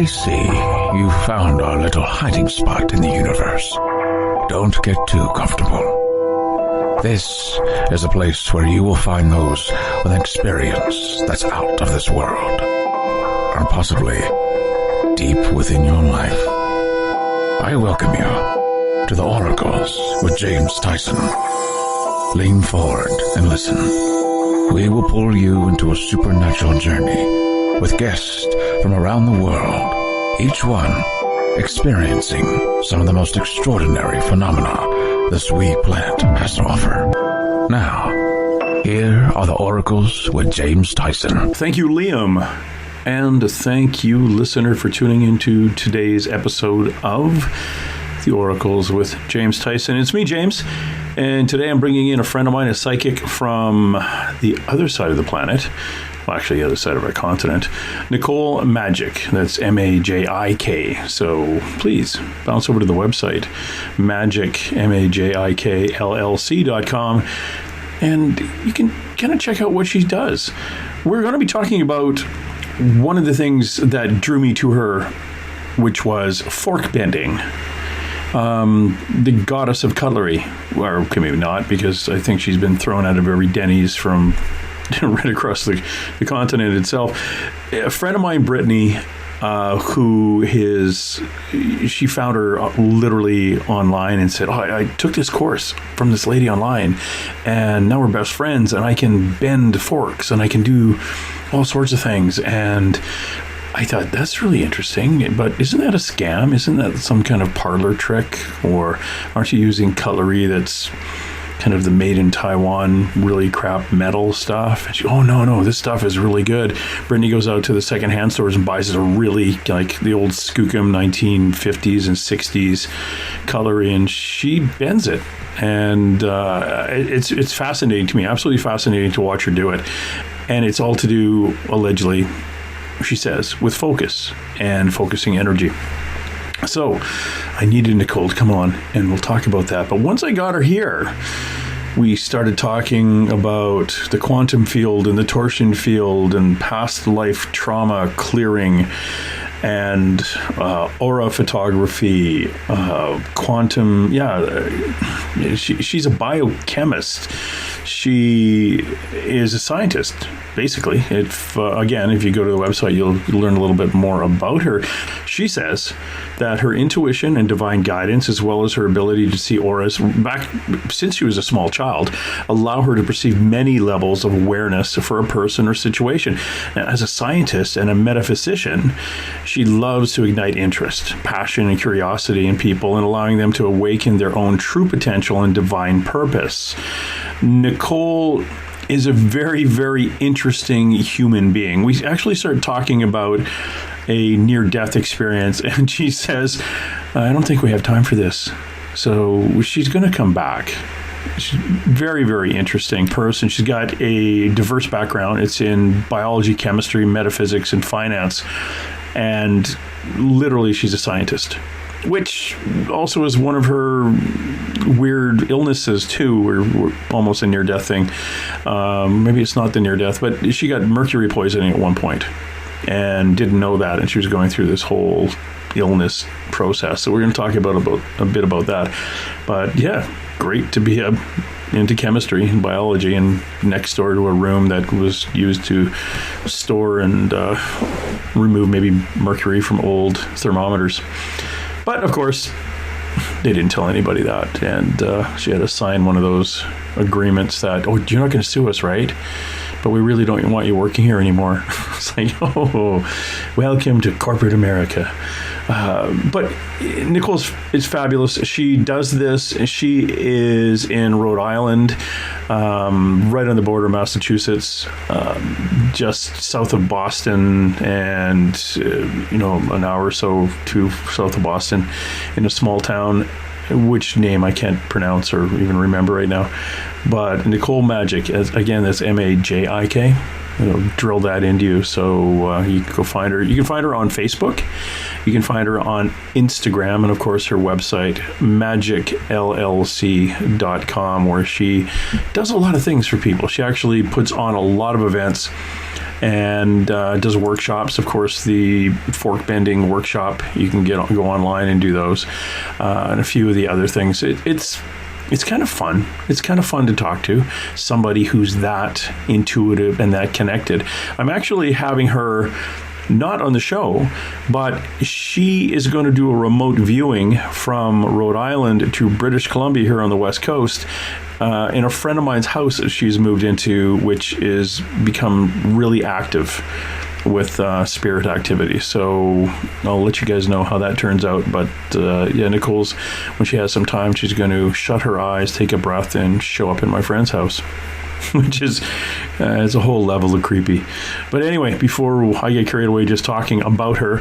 I see you found our little hiding spot in the universe. Don't get too comfortable. This is a place where you will find those with an experience that's out of this world, or possibly deep within your life. I welcome you to the Oracles with James Tyson. Lean forward and listen. We will pull you into a supernatural journey with guests from around the world, each one experiencing some of the most extraordinary phenomena this wee planet has to offer. Now, here are the Oracles with James Tyson. Thank you, Liam. And thank you, listener, for tuning into today's episode of The Oracles with James Tyson. It's me, James, and today I'm bringing in a friend of mine, a psychic from the other side of the planet. Well, actually, the other side of our continent. Nicole Majik. That's M-A-J-I-K. So please bounce over to the website, Majik, M-A-J-I-K-LLC.com, and you can kind of check out what she does. We're going to be talking about one of the things that drew me to her, which was fork bending. The goddess of cutlery, or maybe not, because I think she's been thrown out of every Denny's from right across the continent itself. A friend of mine, Brittany, she found her literally online and said, I took this course from this lady online, and now we're best friends, and I can bend forks, and I can do all sorts of things. And I thought, that's really interesting, but isn't that a scam? Isn't that some kind of parlor trick? Or aren't you using cutlery that's kind of the made in Taiwan, really crap metal stuff? And she, no, this stuff is really good. Brittany goes out to the secondhand stores and buys a really, like the old Skookum 1950s and 60s cutlery, and she bends it. And it's fascinating to me, absolutely fascinating to watch her do it. And it's all to do, allegedly, she says, with focus and focusing energy. So I needed Nicole to come on, and we'll talk about that. But once I got her here, we started talking about the quantum field and the torsion field and past life trauma clearing and aura photography, quantum. She's a biochemist. She is a scientist, basically. If you go to the website, you'll learn a little bit more about her. She says that her intuition and divine guidance, as well as her ability to see auras back since she was a small child, allow her to perceive many levels of awareness for a person or situation. Now, as a scientist and a metaphysician, she loves to ignite interest, passion, and curiosity in people, and allowing them to awaken their own true potential and divine purpose. Nicole is a very, very interesting human being. We actually started talking about a near-death experience, and she says, I don't think we have time for this. So she's going to come back. She's a very, very interesting person. She's got a diverse background. It's in biology, chemistry, metaphysics, and finance. And literally, she's a scientist, which also is one of her weird illnesses too. We're almost a near-death thing. Maybe it's not the near-death, but she got mercury poisoning at one point and didn't know that, and she was going through this whole illness process. So we're going to talk about a bit about that. But yeah, great to be into chemistry and biology, and next door to a room that was used to store and remove maybe mercury from old thermometers. But of course, they didn't tell anybody that, and she had to sign one of those agreements that, you're not going to sue us, right? But we really don't want you working here anymore. It's like, welcome to corporate America. But Nicole is fabulous. She does this. She is in Rhode Island, right on the border of Massachusetts, just south of Boston, and an hour or so to south of Boston, in a small town, which name I can't pronounce or even remember right now. But Nicole Majik, again, that's M-A-J-I-K. Drill that into you, so you can go find her. You can find her on Facebook. You can find her on Instagram, and of course her website, magicllc.com, where she does a lot of things for people. She actually puts on a lot of events and does workshops. Of course, the fork bending workshop, you can go online and do those, and a few of the other things. It's kind of fun. It's kind of fun to talk to somebody who's that intuitive and that connected. I'm actually having her not on the show, but she is going to do a remote viewing from Rhode Island to British Columbia here on the West Coast in a friend of mine's house that she's moved into, which is become really active with spirit activity. So I'll let you guys know how that turns out. But yeah, Nicole's, when she has some time, she's going to shut her eyes, take a breath, and show up in my friend's house, which is it's a whole level of creepy. But anyway, before I get carried away just talking about her,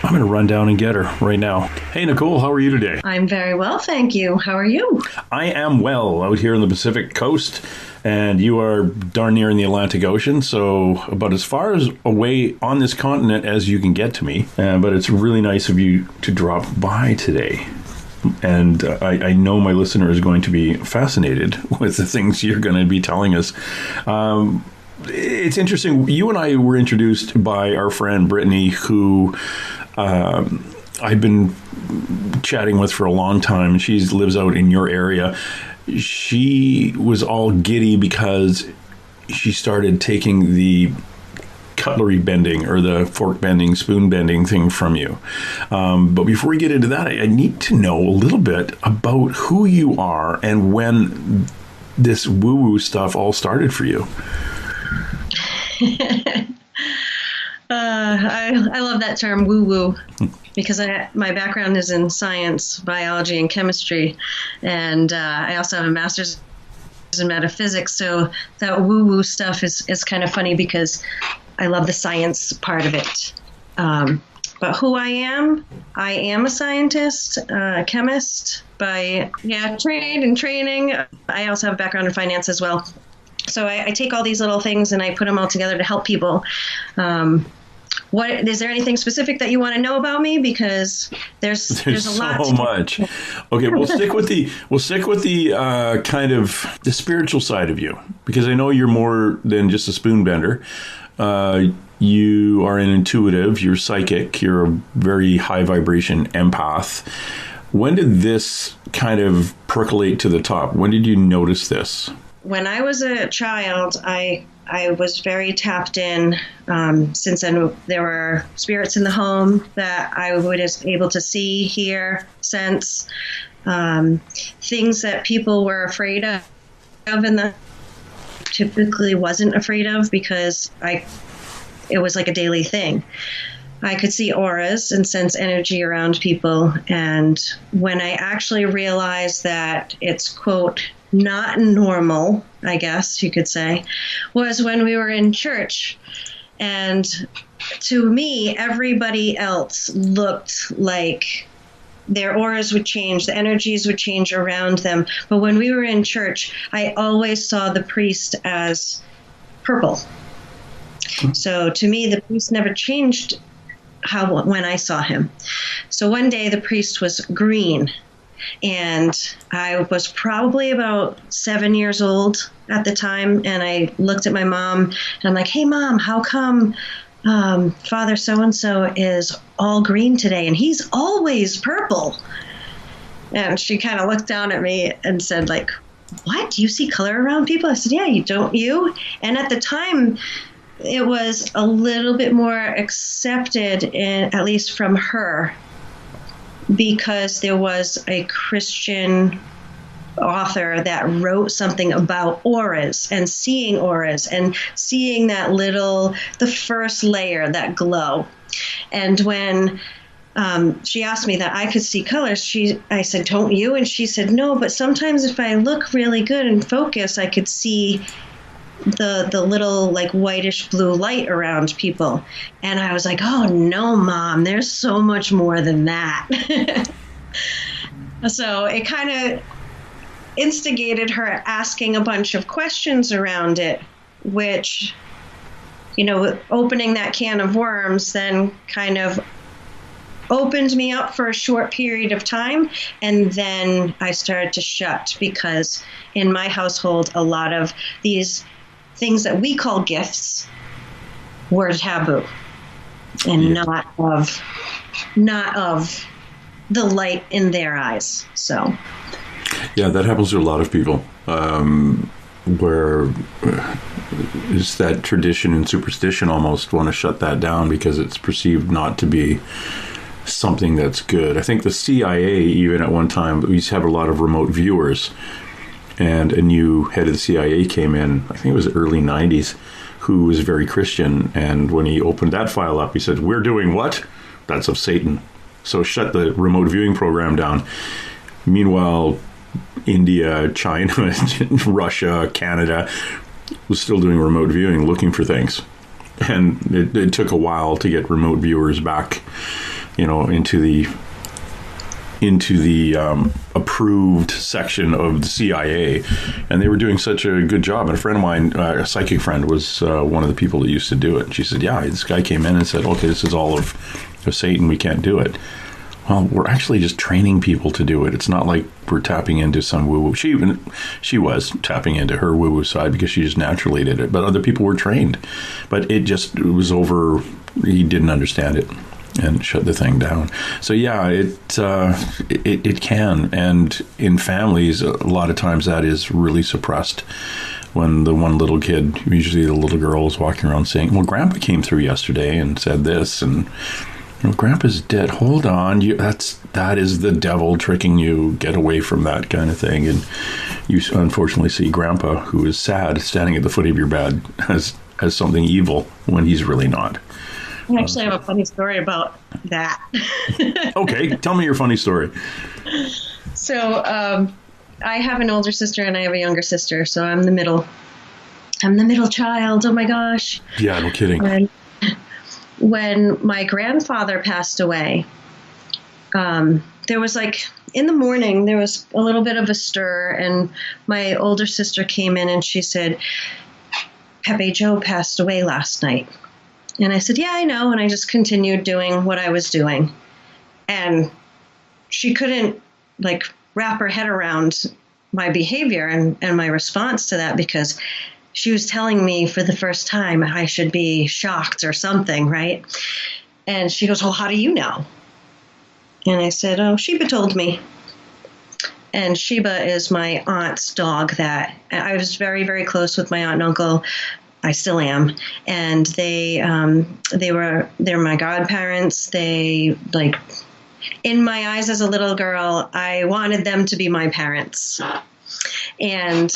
I'm going to run down and get her right now. Hey, Nicole, how are you today? I'm very well, thank you. How are you? I am well, out here on the Pacific coast, and you are darn near in the Atlantic Ocean, so about as far as away on this continent as you can get to me. But it's really nice of you to drop by today. And I know my listener is going to be fascinated with the things you're going to be telling us. It's interesting. You and I were introduced by our friend Brittany, who I've been chatting with for a long time. She lives out in your area. She was all giddy because she started taking the cutlery bending or the fork bending, spoon bending thing from you. But before we get into that, I need to know a little bit about who you are and when this woo-woo stuff all started for you. I love that term, woo-woo, because my background is in science, biology, and chemistry, and I also have a master's in metaphysics, so that woo-woo stuff is kind of funny because I love the science part of it. But who I am a scientist, a chemist by training. I also have a background in finance as well. So I take all these little things and I put them all together to help people. Is there anything specific that you want to know about me? Because there's a lot. So much. Okay, we'll stick with the kind of the spiritual side of you, because I know you're more than just a spoon bender. You are an intuitive. You're psychic. You're a very high vibration empath. When did this kind of percolate to the top? When did you notice this? When I was a child, I was very tapped in, since there were spirits in the home that I was able to see, hear, sense, things that people were afraid of and that typically wasn't afraid of because it was like a daily thing. I could see auras and sense energy around people. And when I actually realized that it's, quote, not normal, I guess you could say, was when we were in church. And to me, everybody else looked like their auras would change, the energies would change around them. But when we were in church, I always saw the priest as purple. So to me, the priest never changed when I saw him. So one day the priest was green. And I was probably about 7 years old at the time. And I looked at my mom and I'm like, hey, Mom, how come Father so-and-so is all green today? And he's always purple. And she kind of looked down at me and said, like, what? Do you see color around people? I said, yeah, don't you? And at the time, it was a little bit more accepted, at least from her, because there was a Christian author that wrote something about auras and seeing that the first layer, that glow. And when she asked me that I could see colors, I said, don't you? And she said, no, but sometimes if I look really good and focus, I could see the little like whitish blue light around people. And I was like, oh no, Mom, there's so much more than that. So it kind of instigated her asking a bunch of questions around it, which, opening that can of worms then kind of opened me up for a short period of time. And then I started to shut, because in my household, a lot of these things that we call gifts were taboo and not of the light in their eyes. So yeah, that happens to a lot of people, where is that tradition and superstition almost want to shut that down because it's perceived not to be something that's good. I think the CIA, even at one time, we used to have a lot of remote viewers, and a new head of the CIA came in, I think it was early 90s, who was very Christian, and when he opened that file up, he said, "We're doing what? That's of Satan." So shut the remote viewing program down. Meanwhile, India, China, Russia, Canada was still doing remote viewing, looking for things. And it took a while to get remote viewers back, into the approved section of the CIA, and they were doing such a good job. And a friend of mine, a psychic friend, was one of the people that used to do it. She said, "Yeah, this guy came in and said, okay, this is all of Satan. We can't do it." Well, we're actually just training people to do it. It's not like we're tapping into some woo-woo. She was tapping into her woo-woo side because she just naturally did it. But other people were trained. But it was over. He didn't understand it and shut the thing down. So yeah, it can. And in families, a lot of times that is really suppressed. When the one little kid, usually the little girl, is walking around saying, "Well, Grandpa came through yesterday and said this," and "Grandpa's dead." Hold on, that is the devil tricking you. Get away from that kind of thing. And you unfortunately see Grandpa, who is sad, standing at the foot of your bed as something evil when he's really not. I actually have a funny story about that. Okay, tell me your funny story. So I have an older sister and I have a younger sister, so I'm the middle child. Oh my gosh. Yeah, no kidding. When my grandfather passed away, there was in the morning, there was a little bit of a stir, and my older sister came in and she said, "Pepe Joe passed away last night." And I said, "Yeah, I know." And I just continued doing what I was doing. And she couldn't wrap her head around my behavior and my response to that, because she was telling me for the first time I should be shocked or something, right? And she goes, "Well, how do you know?" And I said, "Oh, Sheba told me." And Sheba is my aunt's dog that I was very, very close with my aunt and uncle. I still am. And they're my godparents. They, in my eyes as a little girl, I wanted them to be my parents. And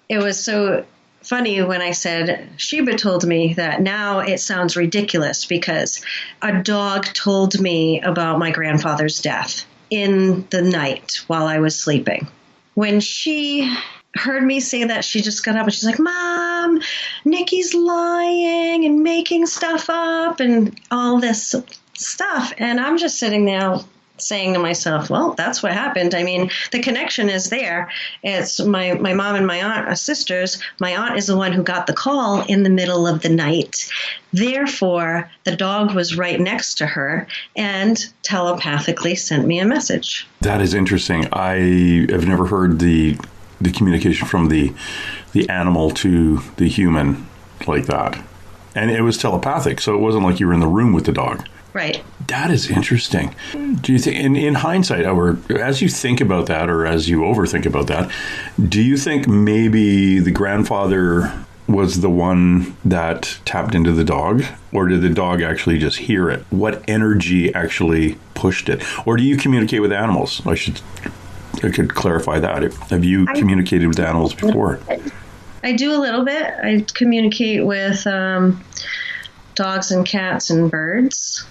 it was so funny when I said, Sheba told me that. Now it sounds ridiculous because a dog told me about my grandfather's death in the night while I was sleeping. When she heard me say that, she just got up and she's like, "Mom, Nikki's lying and making stuff up and all this stuff." And I'm just sitting there saying to myself, well, that's what happened. I mean, the connection is there. It's my mom and my aunt are sisters. My aunt is the one who got the call in the middle of the night. Therefore, the dog was right next to her and telepathically sent me a message. That is interesting. I have never heard the communication from the animal to the human like that. And it was telepathic, so it wasn't like you were in the room with the dog. Right. That is interesting. Do you think, in hindsight, or as you think about that, or as you overthink about that, do you think maybe the grandfather was the one that tapped into the dog, or did the dog actually just hear it? What energy actually pushed it? Or do you communicate with animals? I could clarify that. Have you communicated with animals before? I do a little bit. I communicate with dogs and cats and birds.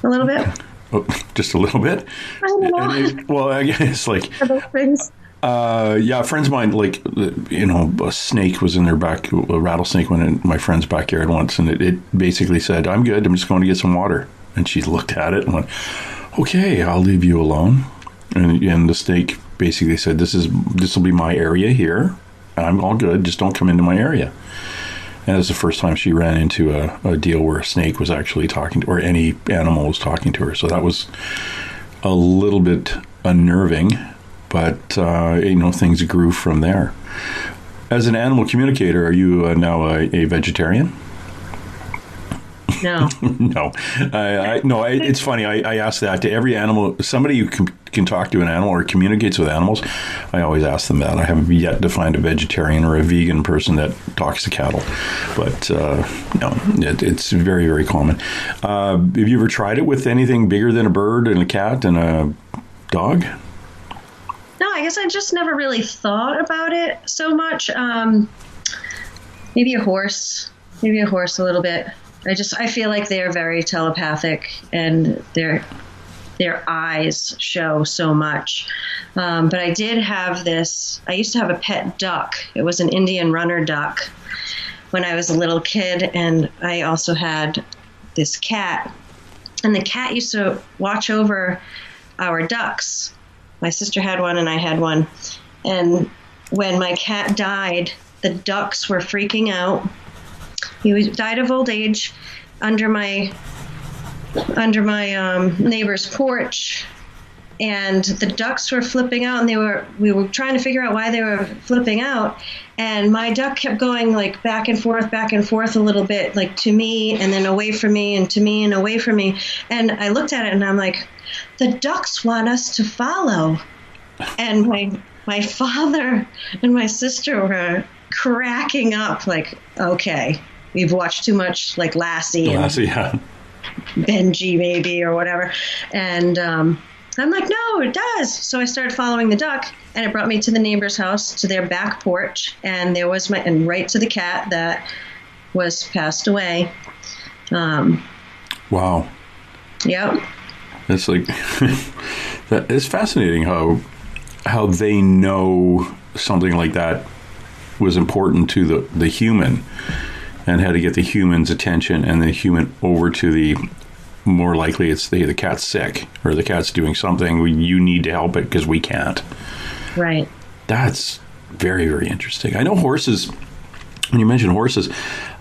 A little bit. Oh, just a little bit? I don't know. Well, I guess things. Yeah, friends of mine, a snake was in their back, a rattlesnake went in my friend's backyard once, and it basically said, "I'm good, I'm just going to get some water." And she looked at it and went, "Okay, I'll leave you alone." And the snake basically said, "This will be my area here. I'm all good, just don't come into my area." And it was the first time she ran into a deal where a snake was actually talking to her, or any animal was talking to her. So that was a little bit unnerving, but things grew from there. As an animal communicator, are you now a vegetarian? No. No, it's funny. I ask that to every animal. Somebody who can talk to an animal or communicates with animals. I always ask them that. I haven't yet to find a vegetarian or a vegan person that talks to cattle, but no, it's very, very common. Have you ever tried it with anything bigger than a bird and a cat and a dog? No, I guess I just never really thought about it so much. Maybe a horse a little bit. I feel like they're very telepathic, and their eyes show so much. But I did have this. I used to have a pet duck. It was an Indian runner duck when I was a little kid, and I also had this cat. And the cat used to watch over our ducks. My sister had one, and I had one. And when my cat died, the ducks were freaking out. He died of old age under my neighbor's porch, and the ducks were flipping out, and we were trying to figure out why they were flipping out, and my duck kept going like back and forth a little bit, like to me and then away from me and to me and away from me. And I looked at it and I'm like, the ducks want us to follow. And my father and my sister were cracking up like, okay, we've watched too much like Lassie, yeah. Benji maybe or whatever. And I'm like, no, it does. So I started following the duck, and it brought me to the neighbor's house, to their back porch, and there was and right to the cat that was passed away. Wow. Yep. It's like that is fascinating how they know something like that was important to the human, and how to get the human's attention and the human over to the, more likely it's the cat's sick or the cat's doing something. You need to help it because we can't. Right. That's very, very interesting. I know horses, when you mention horses,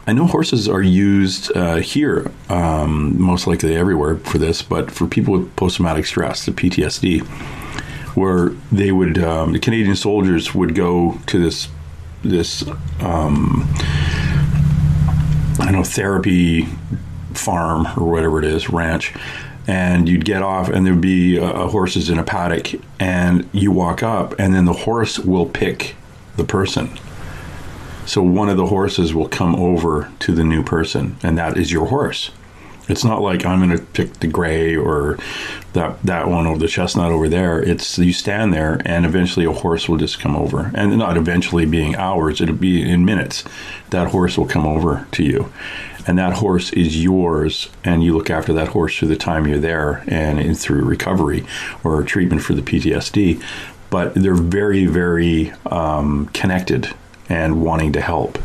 I know horses are used here, most likely everywhere for this, but for people with post-traumatic stress, the PTSD, where they would, the Canadian soldiers would go to this therapy farm or whatever it is, ranch, and you'd get off and there'd be horses in a paddock, and you walk up and then the horse will pick the person. So one of the horses will come over to the new person, and that is your horse. It's not like I'm going to pick the gray or that one or the chestnut over there. It's you stand there, and eventually a horse will just come over. And not eventually being hours, it'll be in minutes. That horse will come over to you. And that horse is yours, and you look after that horse through the time you're there and through recovery or treatment for the PTSD. But they're very, very connected and wanting to help.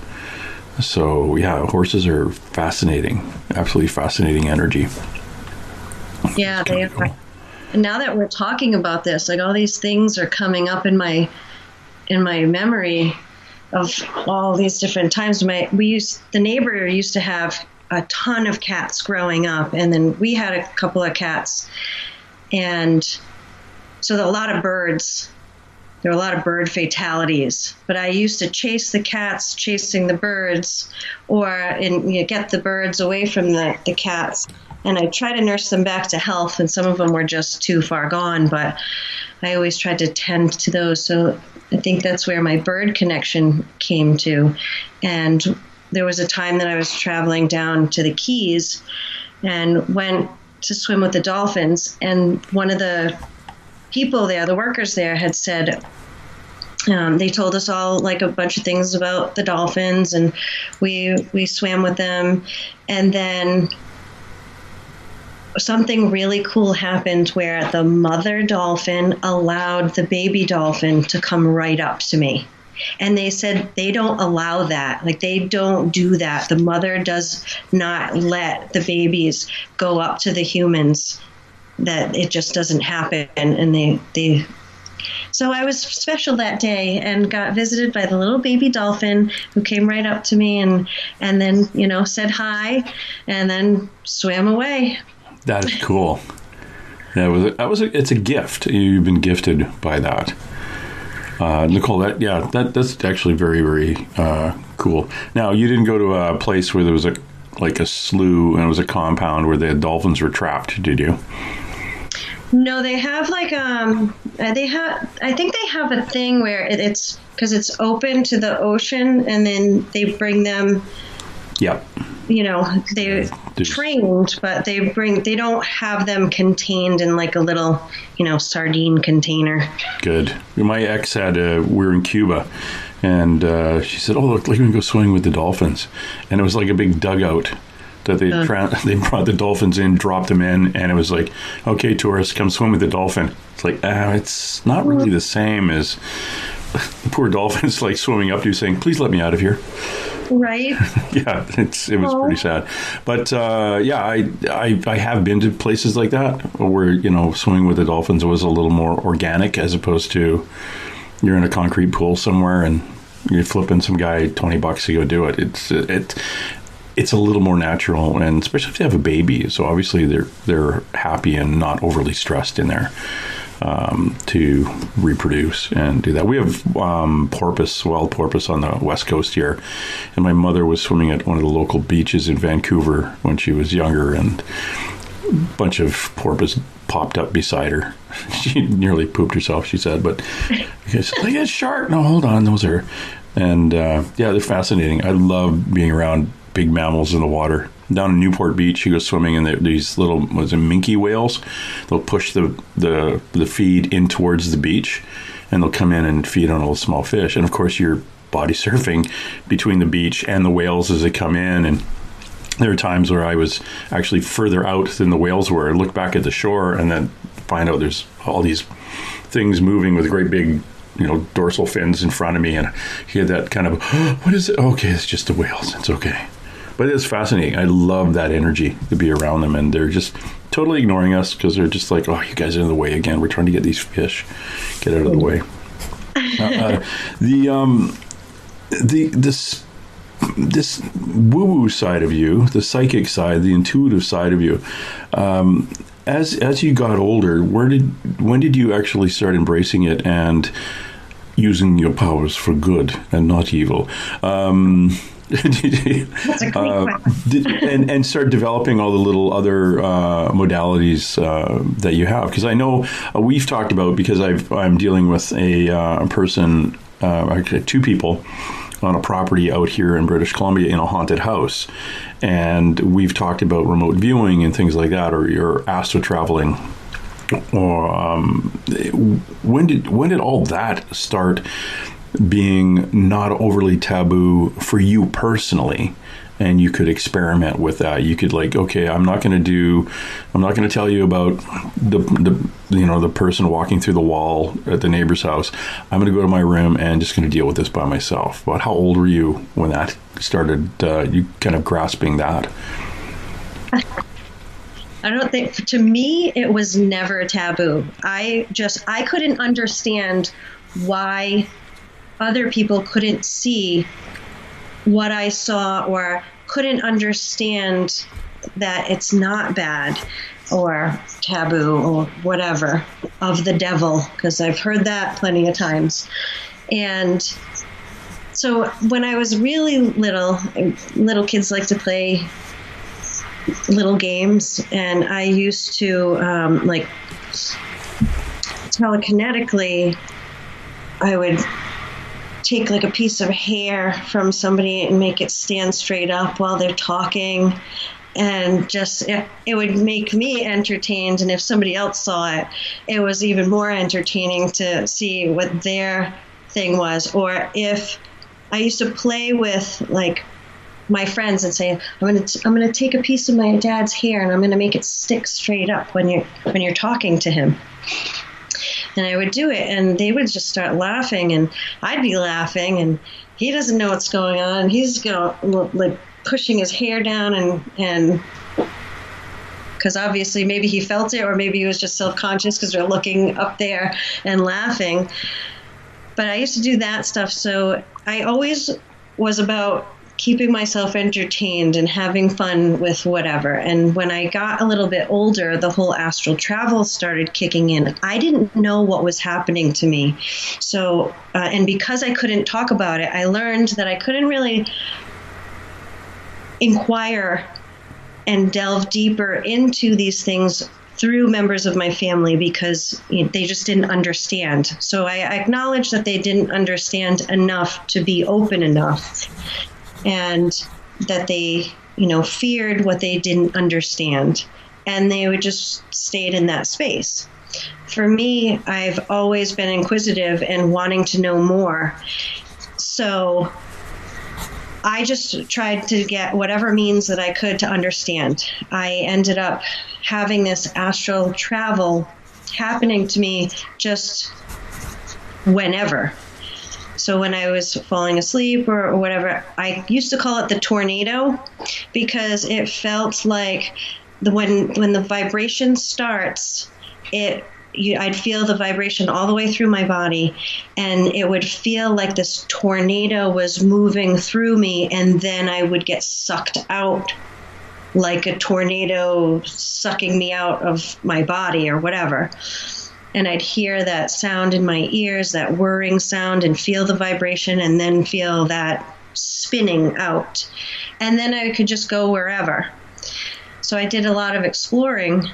So, yeah, horses are fascinating, absolutely fascinating energy. Yeah, they are. Cool. And now that we're talking about this, like all these things are coming up in my memory of all these different times. The neighbor used to have a ton of cats growing up, and then we had a couple of cats, and so a lot of birds. There were a lot of bird fatalities, but I used to chase the cats, chasing the birds, or get the birds away from the cats. And I try to nurse them back to health, and some of them were just too far gone, but I always tried to tend to those. So I think that's where my bird connection came to. And there was a time that I was traveling down to the Keys and went to swim with the dolphins, and one of the people there, the workers there, had said, they told us all like a bunch of things about the dolphins, and we swam with them. And then something really cool happened where the mother dolphin allowed the baby dolphin to come right up to me. And they said they don't allow that. Like, they don't do that. The mother does not let the babies go up to the humans. That it just doesn't happen. And so I was special that day and got visited by the little baby dolphin who came right up to me and then, said hi and then swam away. That is cool. It's a gift. You've been gifted by that. Nicole, that's actually very, very cool. Now, you didn't go to a place where there was like a slough and it was a compound where the dolphins were trapped, did you? No, they have like I think they have a thing where it's because it's open to the ocean, and then they bring them. Yep. They're trained, but they don't have them contained in like a little, sardine container. Good. My ex had we were in Cuba, and she said, "Oh, look, we can go swimming with the dolphins," and it was like a big dugout that they brought the dolphins in, dropped them in, and it was like, okay, tourists, come swim with the dolphin. It's like, it's not really the same as the poor dolphins like swimming up to you saying, please let me out of here. Right. Yeah, it was pretty sad. But I have been to places like that where, swimming with the dolphins was a little more organic as opposed to you're in a concrete pool somewhere and you're flipping some guy $20 to go do it. It's a little more natural, and especially if they have a baby. So obviously they're happy and not overly stressed in there to reproduce and do that. We have wild porpoise on the west coast here, and my mother was swimming at one of the local beaches in Vancouver when she was younger, and a bunch of porpoise popped up beside her. She nearly pooped herself, she said, but because like a shark. No, hold on, those are. And they're fascinating. I love being around big mammals in the water. Down in Newport Beach, you go swimming, and these little minke whales. They'll push the feed in towards the beach, and they'll come in and feed on little small fish. And of course, you're body surfing between the beach and the whales as they come in. And there are times where I was actually further out than the whales were. I look back at the shore and then find out there's all these things moving with great big dorsal fins in front of me, and he had that kind of, oh, what is it? Okay, it's just the whales. It's okay. But it's fascinating. I love that energy to be around them, and they're just totally ignoring us because they're just like, oh, you guys are in the way again. We're trying to get these fish. Get out of the way. This woo-woo side of you, the psychic side, the intuitive side of you, as you got older, when did you actually start embracing it and using your powers for good and not evil? That's a great question. And start developing all the little other modalities that you have, because I know we've talked about, because I'm dealing with a person, actually two people on a property out here in British Columbia in a haunted house, and we've talked about remote viewing and things like that, or your astral traveling. Or when did all that start being not overly taboo for you personally, and you could experiment with that? You could okay, I'm not going to tell you about the person walking through the wall at the neighbor's house. I'm going to go to my room and just going to deal with this by myself. But how old were you when that started, you kind of grasping that? I don't think, to me, it was never taboo. I couldn't understand why other people couldn't see what I saw, or couldn't understand that it's not bad or taboo or whatever of the devil, because I've heard that plenty of times. And so when I was really little kids like to play little games, and I used to telekinetically, I would take a piece of hair from somebody and make it stand straight up while they're talking, and just it would make me entertained, and if somebody else saw it, it was even more entertaining to see what their thing was. Or if I used to play with my friends and say, I'm gonna take a piece of my dad's hair and I'm gonna make it stick straight up when you're talking to him. And I would do it, and they would just start laughing, and I'd be laughing, and he doesn't know what's going on. He's pushing his hair down, and because obviously maybe he felt it, or maybe he was just self-conscious because we're looking up there and laughing. But I used to do that stuff, so I always was about keeping myself entertained and having fun with whatever. And when I got a little bit older, the whole astral travel started kicking in. I didn't know what was happening to me. So, and because I couldn't talk about it, I learned that I couldn't really inquire and delve deeper into these things through members of my family because they just didn't understand. So I acknowledge that they didn't understand enough to be open enough, and that they, feared what they didn't understand, and they would just stayed in that space. For me, I've always been inquisitive and wanting to know more. So I just tried to get whatever means that I could to understand. I ended up having this astral travel happening to me just whenever. So when I was falling asleep or whatever, I used to call it the tornado because it felt like when the vibration starts, I'd feel the vibration all the way through my body, and it would feel like this tornado was moving through me, and then I would get sucked out like a tornado sucking me out of my body or whatever. And I'd hear that sound in my ears, that whirring sound, and feel the vibration, and then feel that spinning out. And then I could just go wherever. So I did a lot of exploring.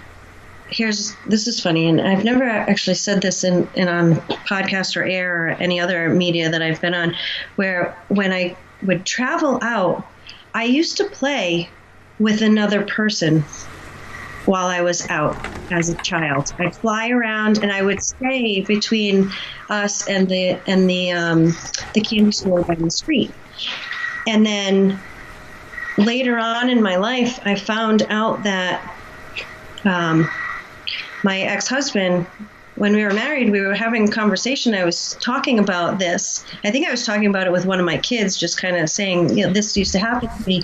This is funny, and I've never actually said this in on podcast or air or any other media that I've been on, where when I would travel out, I used to play with another person while I was out as a child. I'd fly around and I would stay between us and the candy store by the street. And then later on in my life, I found out that my ex-husband, when we were married, we were having a conversation. I was talking about this. I think I was talking about it with one of my kids, just kind of saying, this used to happen to me.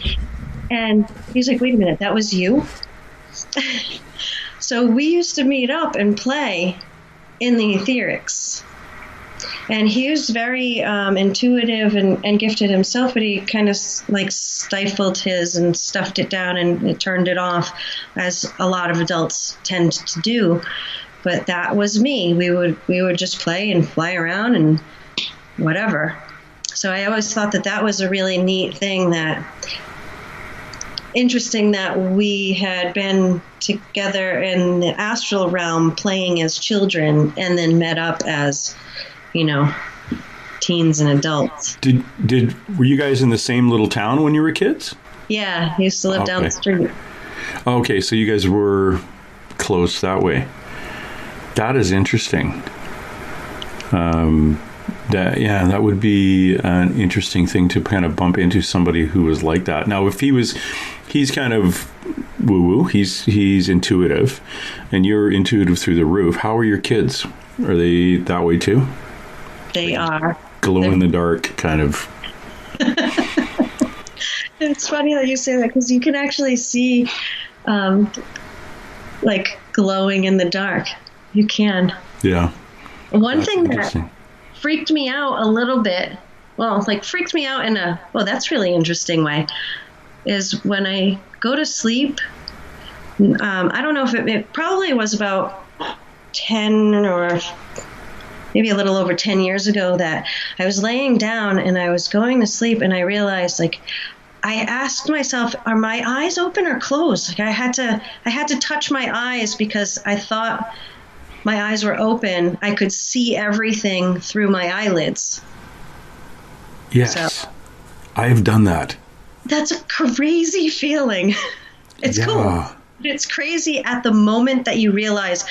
And he's like, wait a minute, that was you? So we used to meet up and play in the etherics. And he was very intuitive and gifted himself, but he kind of stifled his and stuffed it down and it turned it off, as a lot of adults tend to do. But that was me. We would just play and fly around and whatever. So I always thought that was a really neat thing, interesting that we had been together in the astral realm playing as children and then met up as teens and adults. Were you guys in the same little town when you were kids? Yeah, he used to live down the street. Okay, so you guys were close that way. That is interesting. That would be an interesting thing to kind of bump into somebody who was like that. Now, if he's kind of woo-woo, he's intuitive, and you're intuitive through the roof. How are your kids? Are they that way too? They are. Glow in the dark, kind of. It's funny that you say that, because you can actually see, glowing in the dark. You can. Yeah. One thing that freaked me out a little bit, freaked me out in a, that's really interesting way, is when I go to sleep, I don't know if it probably was about 10 or maybe a little over 10 years ago that I was laying down and I was going to sleep, and I realized, I asked myself, are my eyes open or closed? I had to touch my eyes because I thought my eyes were open. I could see everything through my eyelids. Yes. So, I've done that. That's a crazy feeling. It's cool. It's crazy at the moment that you realize,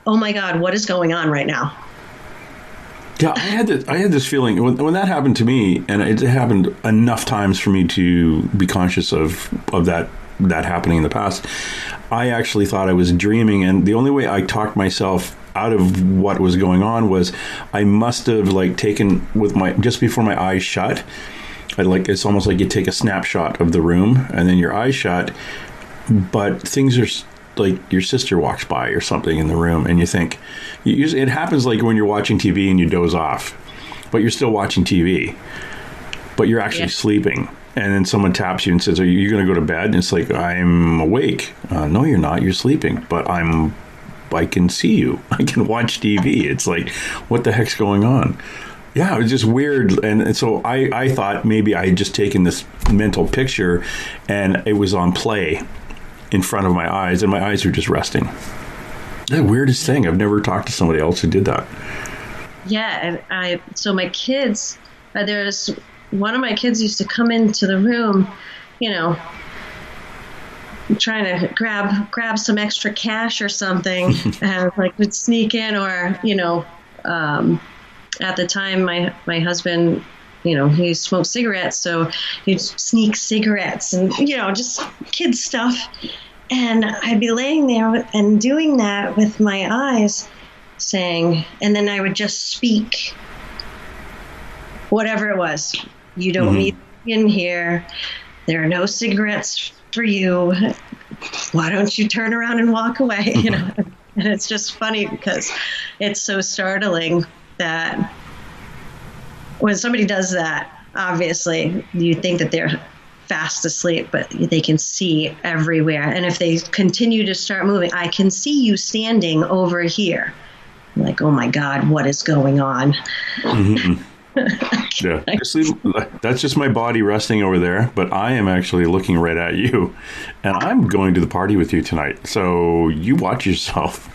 oh my God, what is going on right now? Yeah, I had this feeling when that happened to me, and it happened enough times for me to be conscious of that happening in the past. I actually thought I was dreaming, and the only way I talked myself out of what was going on was I must have taken just before my eyes shut. It's almost like you take a snapshot of the room and then your eyes shut, but things are like your sister walks by or something in the room, and you think, it happens like when you're watching TV and you doze off, but you're still watching TV, but you're actually sleeping. And then someone taps you and says, are you going to go to bed? And it's like, I'm awake. No, you're not. You're sleeping. But I can see you. I can watch TV. It's like, what the heck's going on? Yeah, it was just weird. And so I thought maybe I had just taken this mental picture and it was on play in front of my eyes, and my eyes were just resting. The weirdest thing. I've never talked to somebody else who did that. Yeah, so my kids, there's one of my kids used to come into the room, trying to grab some extra cash or something, and would sneak in, or at the time my husband, he smoked cigarettes, so he'd sneak cigarettes and just kid stuff, and I'd be laying there and doing that with my eyes, saying, and then I would just speak whatever it was. You don't need in here. There are no cigarettes for you. Why don't you turn around and walk away? And it's just funny because it's so startling that when somebody does that, obviously you think that they're fast asleep, but they can see everywhere. And if they continue to start moving, I can see you standing over here. I'm like, oh my God, what is going on? Yeah, that's just my body resting over there, but I am actually looking right at you, and I'm going to the party with you tonight, so you watch yourself.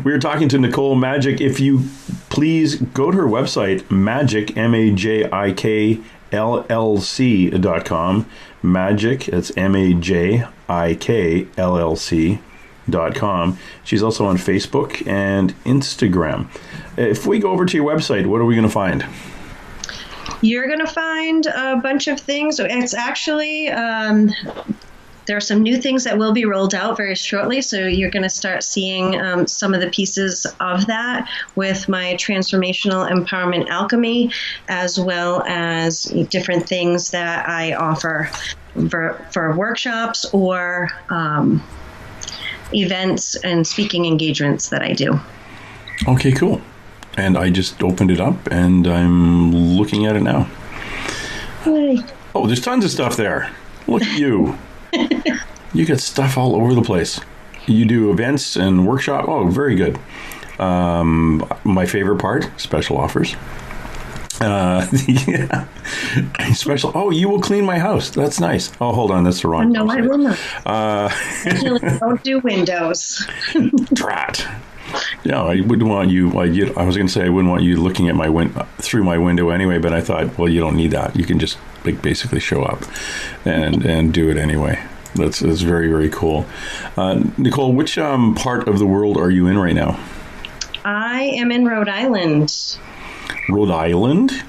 We were talking to Nicole Majik. If you please go to her website, Majik, MAJIKLLC.com. Majik, that's MAJIKLLC.com. She's also on Facebook and Instagram. If we go over to your website, what are we going to find? You're going to find a bunch of things. It's actually, there are some new things that will be rolled out very shortly. So you're going to start seeing some of the pieces of that with my Transformational Empowerment Alchemy, as well as different things that I offer for workshops or events and speaking engagements that I do. Okay, cool. And I just opened it up and I'm looking at it now. Hey. Oh, there's tons of stuff there. Look at you. You got stuff all over the place. You do events and workshop. Oh, very good. My favorite part, special offers. Yeah. Special. Oh, you will clean my house. That's nice. Oh, hold on. That's the wrong. No, I will not. Actually, don't do windows. Drat. Yeah, I wouldn't want you. I was going to say I wouldn't want you looking at through my window anyway. But I thought, well, you don't need that. You can just basically show up and do it anyway. That's very, very cool. Nicole, which part of the world are you in right now? I am in Rhode Island. Rhode Island?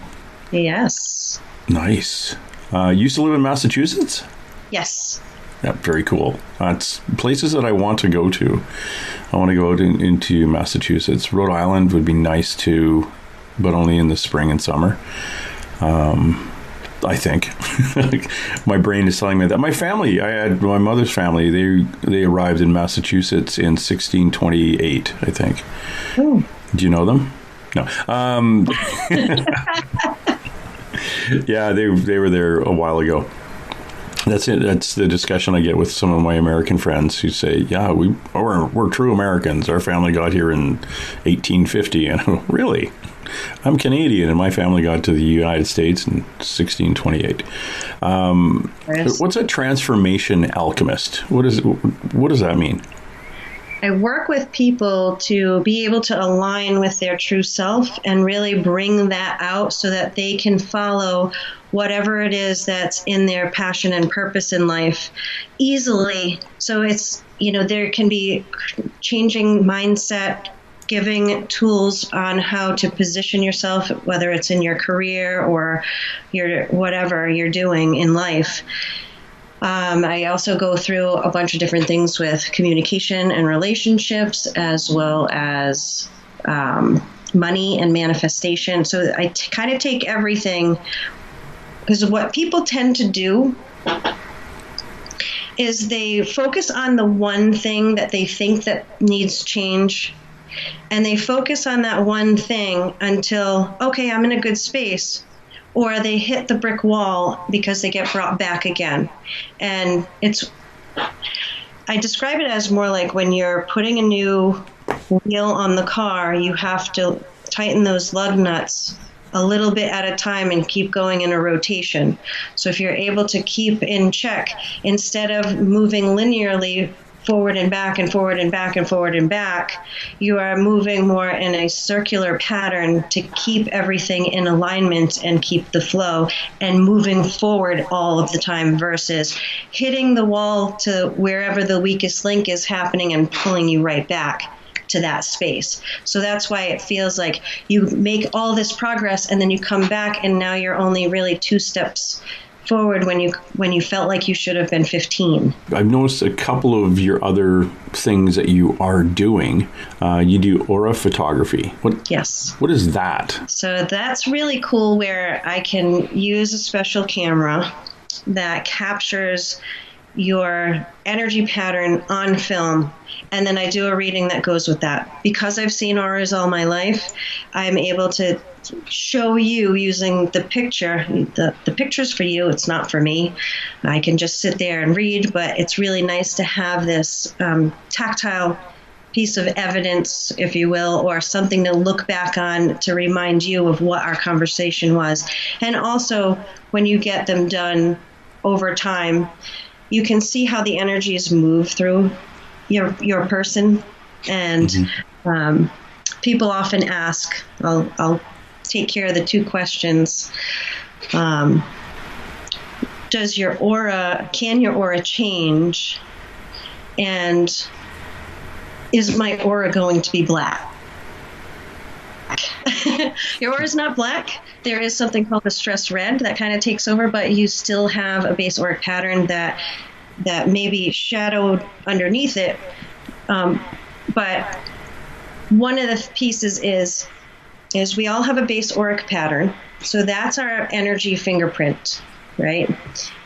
Yes. Nice. You used to live in Massachusetts? Yes. Yeah, very cool. It's places that I want to go to. I want to go out into Massachusetts. Rhode Island would be nice too, but only in the spring and summer. I think. My brain is telling me that. My family, my mother's family, they arrived in Massachusetts in 1628, I think. Oh. Do you know them? No. Yeah, they were there a while ago. That's it. That's the discussion I get with some of my American friends who say, "Yeah, we're true Americans. Our family got here in 1850." And I'm, really, I'm Canadian, and my family got to the United States in 1628. Yes. What's a transformation alchemist? What does that mean? I work with people to be able to align with their true self and really bring that out so that they can follow whatever it is that's in their passion and purpose in life easily. So it's, there can be changing mindset, giving tools on how to position yourself, whether it's in your career or whatever you're doing in life. I also go through a bunch of different things with communication and relationships, as well as money and manifestation. So I kind of take everything, because what people tend to do is they focus on the one thing that they think that needs change, and they focus on that one thing until, okay, I'm in a good space. Or they hit the brick wall because they get brought back again. And I describe it as more like when you're putting a new wheel on the car, you have to tighten those lug nuts a little bit at a time and keep going in a rotation. So if you're able to keep in check, instead of moving linearly forward and back and forward and back and forward and back, you are moving more in a circular pattern to keep everything in alignment and keep the flow and moving forward all of the time versus hitting the wall to wherever the weakest link is happening and pulling you right back to that space. So that's why it feels like you make all this progress and then you come back and now you're only really 2 steps forward when you felt like you should have been 15. I've noticed a couple of your other things that you are doing. You do aura photography. Yes. What is that? So that's really cool, where I can use a special camera that captures your energy pattern on film, and then I do a reading that goes with that. Because I've seen auras all my life, I'm able to show you using the picture. The picture's for you, it's not for me. I can just sit there and read, but it's really nice to have this tactile piece of evidence, if you will, or something to look back on to remind you of what our conversation was. And also, when you get them done over time, you can see how the energies move through your person. And people often ask, I'll take care of the 2 questions. Can your aura change? And is my aura going to be black? Your aura is not black. There is something called the stress red that kind of takes over, but you still have a base auric pattern that may be shadowed underneath it. But one of the pieces is we all have a base auric pattern. So that's our energy fingerprint, right?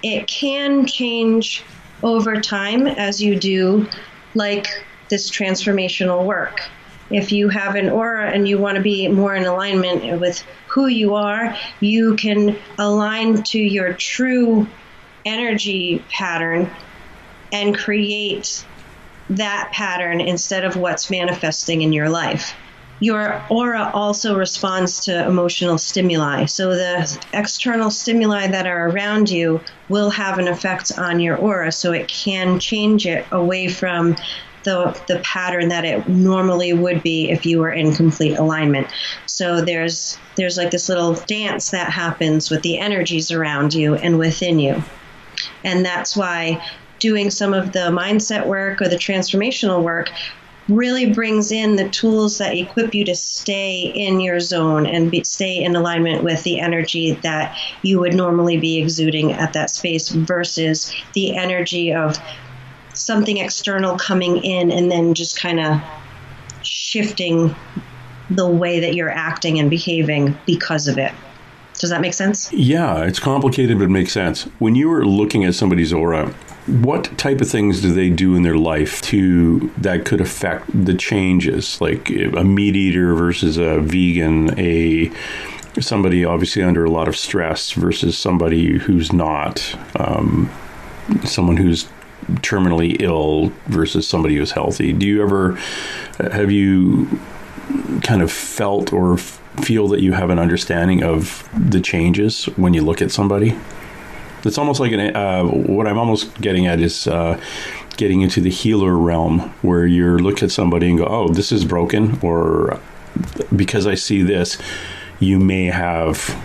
It can change over time as you do like this transformational work. If you have an aura and you want to be more in alignment with who you are, you can align to your true energy pattern and create that pattern instead of what's manifesting in your life. Your aura also responds to emotional stimuli. So the external stimuli that are around you will have an effect on your aura, so it can change it away from the pattern that it normally would be if you were in complete alignment. So there's like this little dance that happens with the energies around you and within you. And that's why doing some of the mindset work or the transformational work really brings in the tools that equip you to stay in your zone and stay in alignment with the energy that you would normally be exuding at that space versus the energy of something external coming in and then just kind of shifting the way that you're acting and behaving because of it. Does that make sense? Yeah, it's complicated, but it makes sense. When you were looking at somebody's aura, what type of things do they do in their life that could affect the changes? Like a meat eater versus a vegan, somebody obviously under a lot of stress versus somebody who's not, someone who's terminally ill versus somebody who's healthy. Have you kind of felt or feel that you have an understanding of the changes when you look at somebody? It's almost like what I'm almost getting at is getting into the healer realm, where you look at somebody and go, oh, this is broken, or because I see this, you may have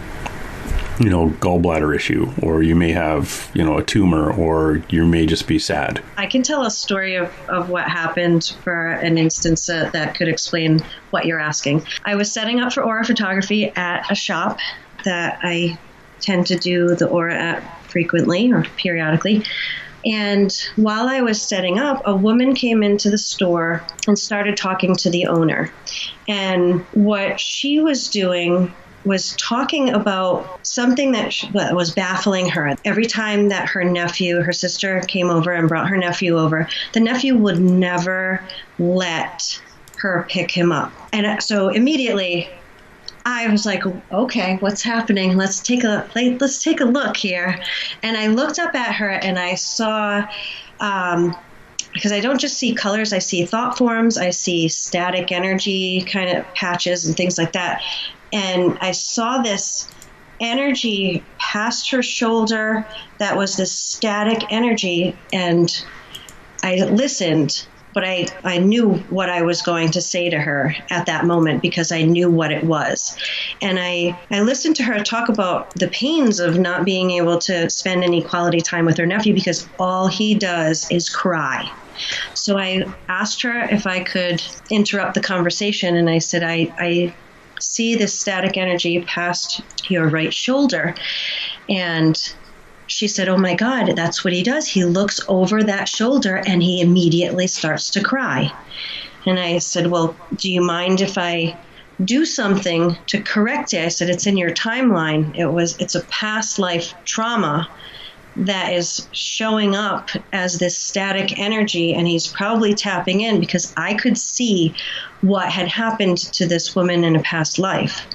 gallbladder issue, or you may have, a tumor, or you may just be sad. I can tell a story of what happened for an instance that could explain what you're asking. I was setting up for aura photography at a shop that I tend to do the aura at frequently or periodically. And while I was setting up, a woman came into the store and started talking to the owner. And what she was doing was talking about something that was baffling her. Every time that her sister came over and brought her nephew over, the nephew would never let her pick him up. And so immediately I was like, okay, what's happening? Let's take a look here. And I looked up at her and I saw because I don't just see colors, I see thought forms, I see static energy kind of patches and things like that. And I saw this energy past her shoulder that was this static energy, and I listened, but I knew what I was going to say to her at that moment because I knew what it was. And I listened to her talk about the pains of not being able to spend any quality time with her nephew because all he does is cry. So I asked her if I could interrupt the conversation, and I said, I see this static energy past your right shoulder. And she said, oh my God, that's what he does. He looks over that shoulder and he immediately starts to cry. And I said, well, do you mind if I do something to correct it? I said, it's in your timeline. It's a past life trauma that is showing up as this static energy, and he's probably tapping in because I could see what had happened to this woman in a past life.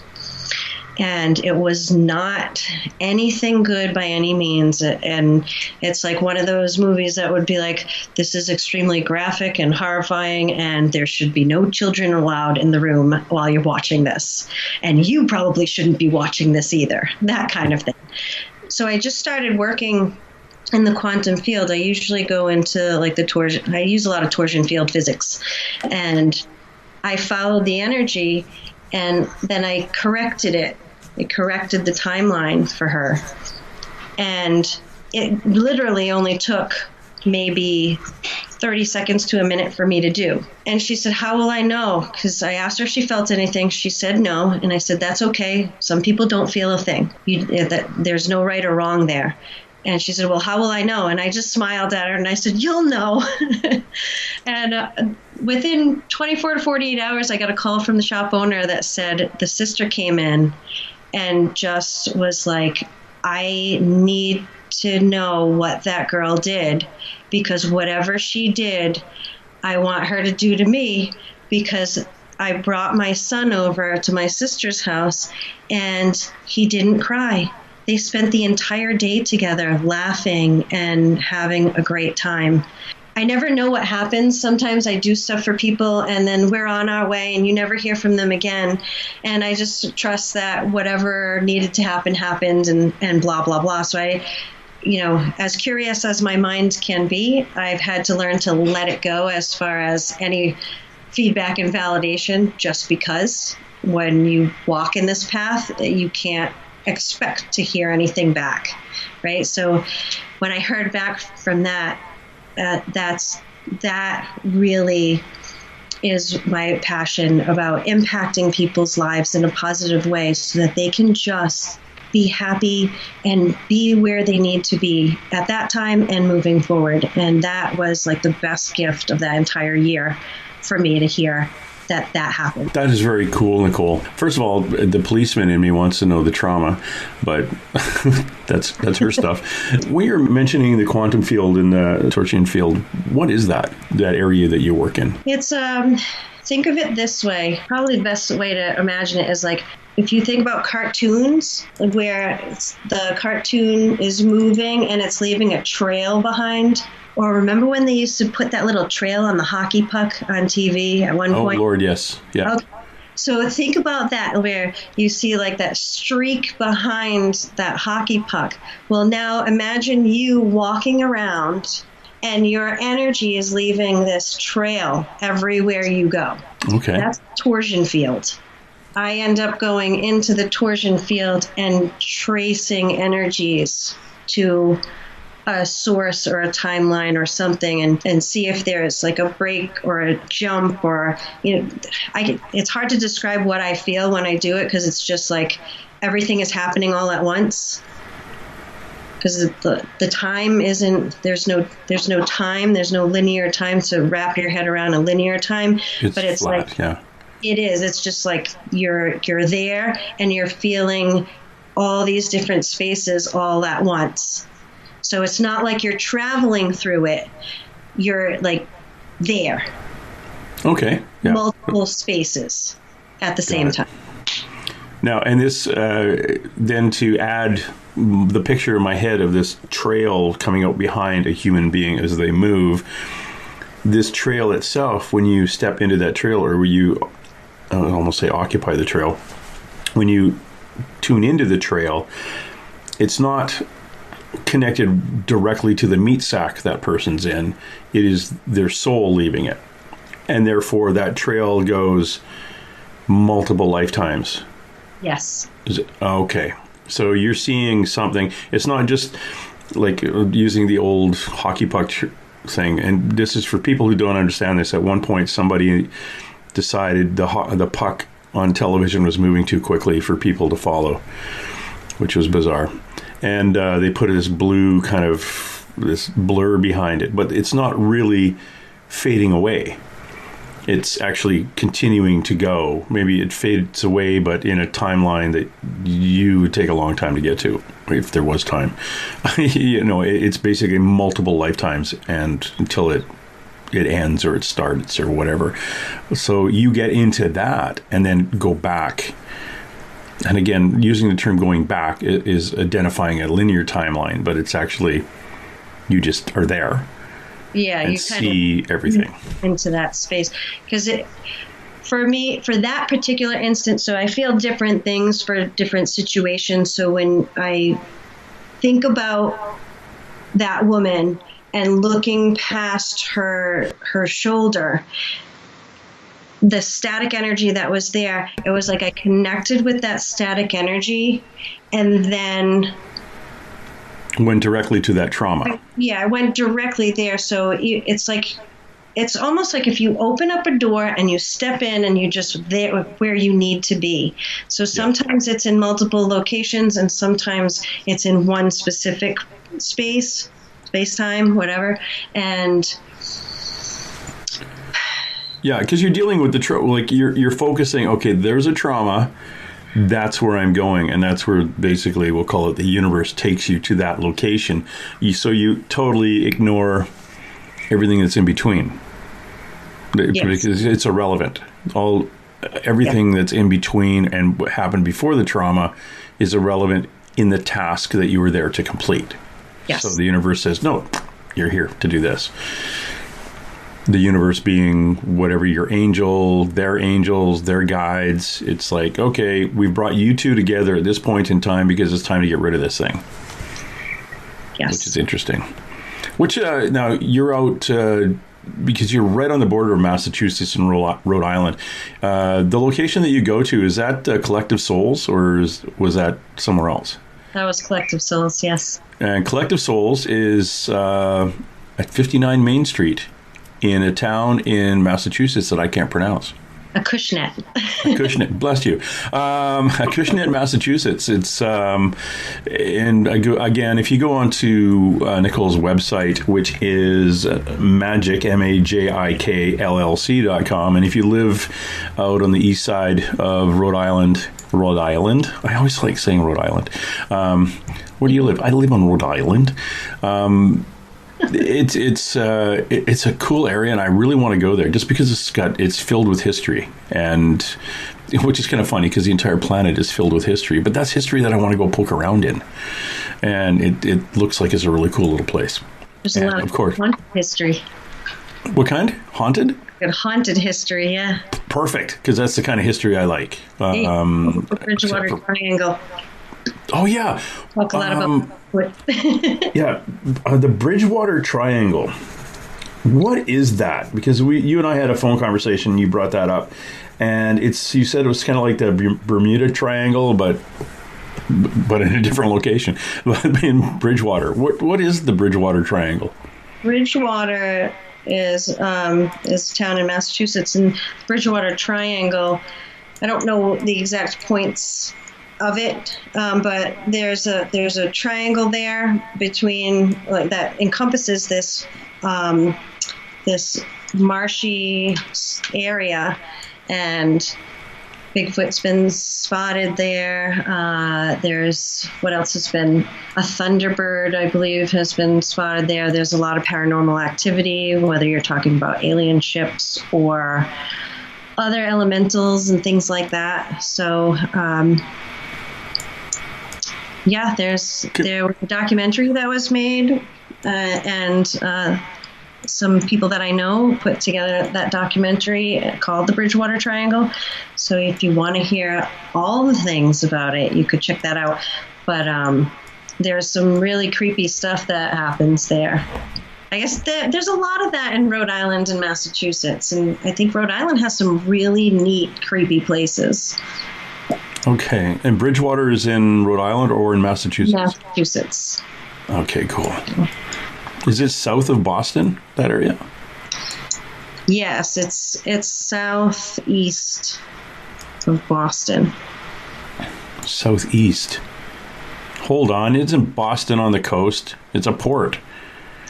And it was not anything good by any means. And it's like one of those movies that would be like, this is extremely graphic and horrifying, and there should be no children allowed in the room while you're watching this. And you probably shouldn't be watching this either, that kind of thing. So I just started working in the quantum field. I usually go into like the torsion. I use a lot of torsion field physics. And I followed the energy, and then I corrected it. It corrected the timeline for her. And it literally only took maybe 30 seconds to a minute for me to do. And she said, how will I know? Because I asked her if she felt anything. She said no. And I said, that's okay. Some people don't feel a thing. There's no right or wrong there. And she said, well, how will I know? And I just smiled at her and I said, you'll know. And within 24 to 48 hours, I got a call from the shop owner that said the sister came in and just was like, I need to know what that girl did, because whatever she did, I want her to do to me, because I brought my son over to my sister's house and he didn't cry. They spent the entire day together laughing and having a great time. I never know what happens. Sometimes I do stuff for people and then we're on our way and you never hear from them again. And I just trust that whatever needed to happen happened and blah, blah, blah. So I, as curious as my mind can be, I've had to learn to let it go as far as any feedback and validation, just because when you walk in this path, you can't expect to hear anything back, right? So when I heard back from that, that really is my passion about impacting people's lives in a positive way so that they can just be happy and be where they need to be at that time and moving forward. And that was like the best gift of that entire year for me to hear that happened. That is very cool, Nicole. First of all, the policeman in me wants to know the trauma, but that's her stuff. When you're mentioning the quantum field and the torsion field, what is that area that you work in? It's, think of it this way. Probably the best way to imagine it is like, if you think about cartoons where the cartoon is moving and it's leaving a trail behind. Or remember when they used to put that little trail on the hockey puck on TV at one point? Oh, Lord, yes. Yeah. Okay. So think about that, where you see like that streak behind that hockey puck. Well, now imagine you walking around and your energy is leaving this trail everywhere you go. Okay. That's torsion field. I end up going into the torsion field and tracing energies to a source or a timeline or something and see if there's like a break or a jump or, it's hard to describe what I feel when I do it, because it's just like everything is happening all at once. Because the time isn't, there's no time, there's no linear time to wrap your head around a linear time. But it's flat, like, yeah. It is. It's just like you're there and you're feeling all these different spaces all at once. So it's not like you're traveling through it. You're like there. Okay. Yeah. Multiple spaces at the same time. Now, and this, then to add the picture in my head of this trail coming out behind a human being as they move, this trail itself, when you step into that trail, or when you, I would almost say occupy the trail, when you tune into the trail, it's not connected directly to the meat sack that person's in. It is their soul leaving it. And therefore that trail goes multiple lifetimes. Yes. Okay. So you're seeing something. It's not just like using the old hockey puck thing. And this is for people who don't understand this. At one point, somebody decided the puck on television was moving too quickly for people to follow, which was bizarre. And they put this blue kind of this blur behind it. But it's not really fading away. It's actually continuing to go. Maybe it fades away, but in a timeline that you would take a long time to get to, if there was time. It's basically multiple lifetimes, and until it ends or it starts or whatever. So you get into that and then go back. And again, using the term going back is identifying a linear timeline, but it's actually, you just are there. Yeah, and you see everything into that space. Because for me, for that particular instance, so I feel different things for different situations. So when I think about that woman and looking past her shoulder, the static energy that was there, it was like I connected with that static energy and then went directly to that trauma. Yeah, I went directly there. So it's almost like if you open up a door and you step in and you're just there where you need to be. So sometimes it's in multiple locations and sometimes it's in one specific space-time, whatever. And yeah, because you're dealing with the like you're focusing, okay, there's a trauma. That's where I'm going, and that's where basically we'll call it the universe takes you to that location. So you totally ignore everything that's in between. Yes. Because it's irrelevant. Everything that's in between and what happened before the trauma is irrelevant in the task that you were there to complete. Yes. So the universe says, no, you're here to do this. The universe being whatever your angels, their guides. It's like, okay, we've brought you two together at this point in time because it's time to get rid of this thing. Yes. Which is interesting. Which, now, you're out because you're right on the border of Massachusetts and Rhode Island. The location that you go to, is that Collective Souls, or was that somewhere else? That was Collective Souls, yes. And Collective Souls is at 59 Main Street, in a town in Massachusetts that I can't pronounce. Acushnet. Acushnet, bless you. Acushnet, Massachusetts. It's and again, if you go onto Nicole's website, which is Majik, MAJIKLLC.com, and if you live out on the east side of Rhode Island, I always like saying Rhode Island. Where do you live? I live on Rhode Island. It's a cool area, and I really want to go there just because it's filled with history, and which is kind of funny because the entire planet is filled with history. But that's history that I want to go poke around in, and it looks like it's a really cool little place. There's a lot of haunted history. What kind? Haunted? Good haunted history, yeah. Perfect, because that's the kind of history I like. The Bridgewater Triangle. Oh yeah. Talk a lot about yeah, the Bridgewater Triangle. What is that? Because you and I had a phone conversation. You brought that up, and you said it was kind of like the Bermuda Triangle, but in a different location, in Bridgewater. What is the Bridgewater Triangle? Bridgewater is a town in Massachusetts, and Bridgewater Triangle. I don't know the exact points of it, but there's a triangle there between that encompasses this marshy area, and Bigfoot's been spotted there. There's what else has been? A thunderbird, I believe, has been spotted there. There's a lot of paranormal activity, whether you're talking about alien ships or other elementals and things like that. So. Yeah, there was a documentary that was made, and some people that I know put together that documentary called The Bridgewater Triangle. So if you want to hear all the things about it, you could check that out. But there's some really creepy stuff that happens there. I guess there's a lot of that in Rhode Island and Massachusetts. And I think Rhode Island has some really neat, creepy places. Okay. And Bridgewater is in Rhode Island or in Massachusetts? Massachusetts. Okay, cool. Is it south of Boston, that area? Yes, it's southeast of Boston. Southeast. Hold on, isn't Boston on the coast? It's a port.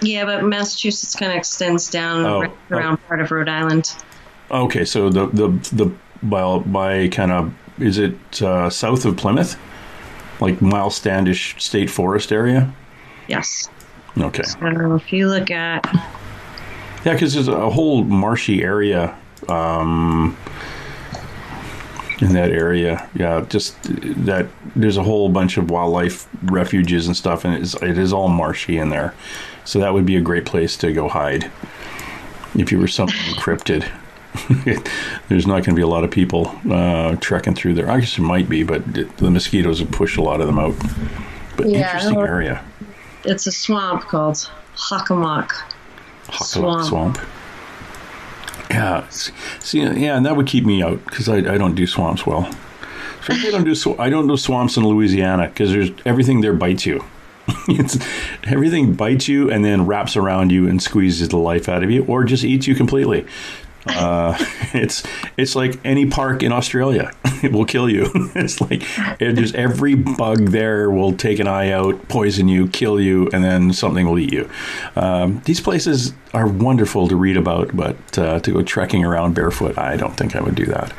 Yeah, but Massachusetts kind of extends down around part of Rhode Island. Okay, so the by kind of, is it south of Plymouth? Like Miles Standish State Forest area? Yes. Okay. So if you look at... Yeah, because there's a whole marshy area in that area. Yeah, just that there's a whole bunch of wildlife refuges and stuff, and it is all marshy in there. So that would be a great place to go hide if you were something encrypted. There's not going to be a lot of people trekking through there. I guess there might be, but the mosquitoes would push a lot of them out. But interesting area. It's a swamp called Hockomock Swamp. Yeah. See, yeah, and that would keep me out because I don't do swamps well. I don't do swamps in Louisiana because everything there bites you. Everything bites you and then wraps around you and squeezes the life out of you, or just eats you completely. It's like any park in Australia. It will kill you. It's like there's every bug there will take an eye out, poison you, kill you, and then something will eat you. These places are wonderful to read about, but to go trekking around barefoot, I don't think I would do that.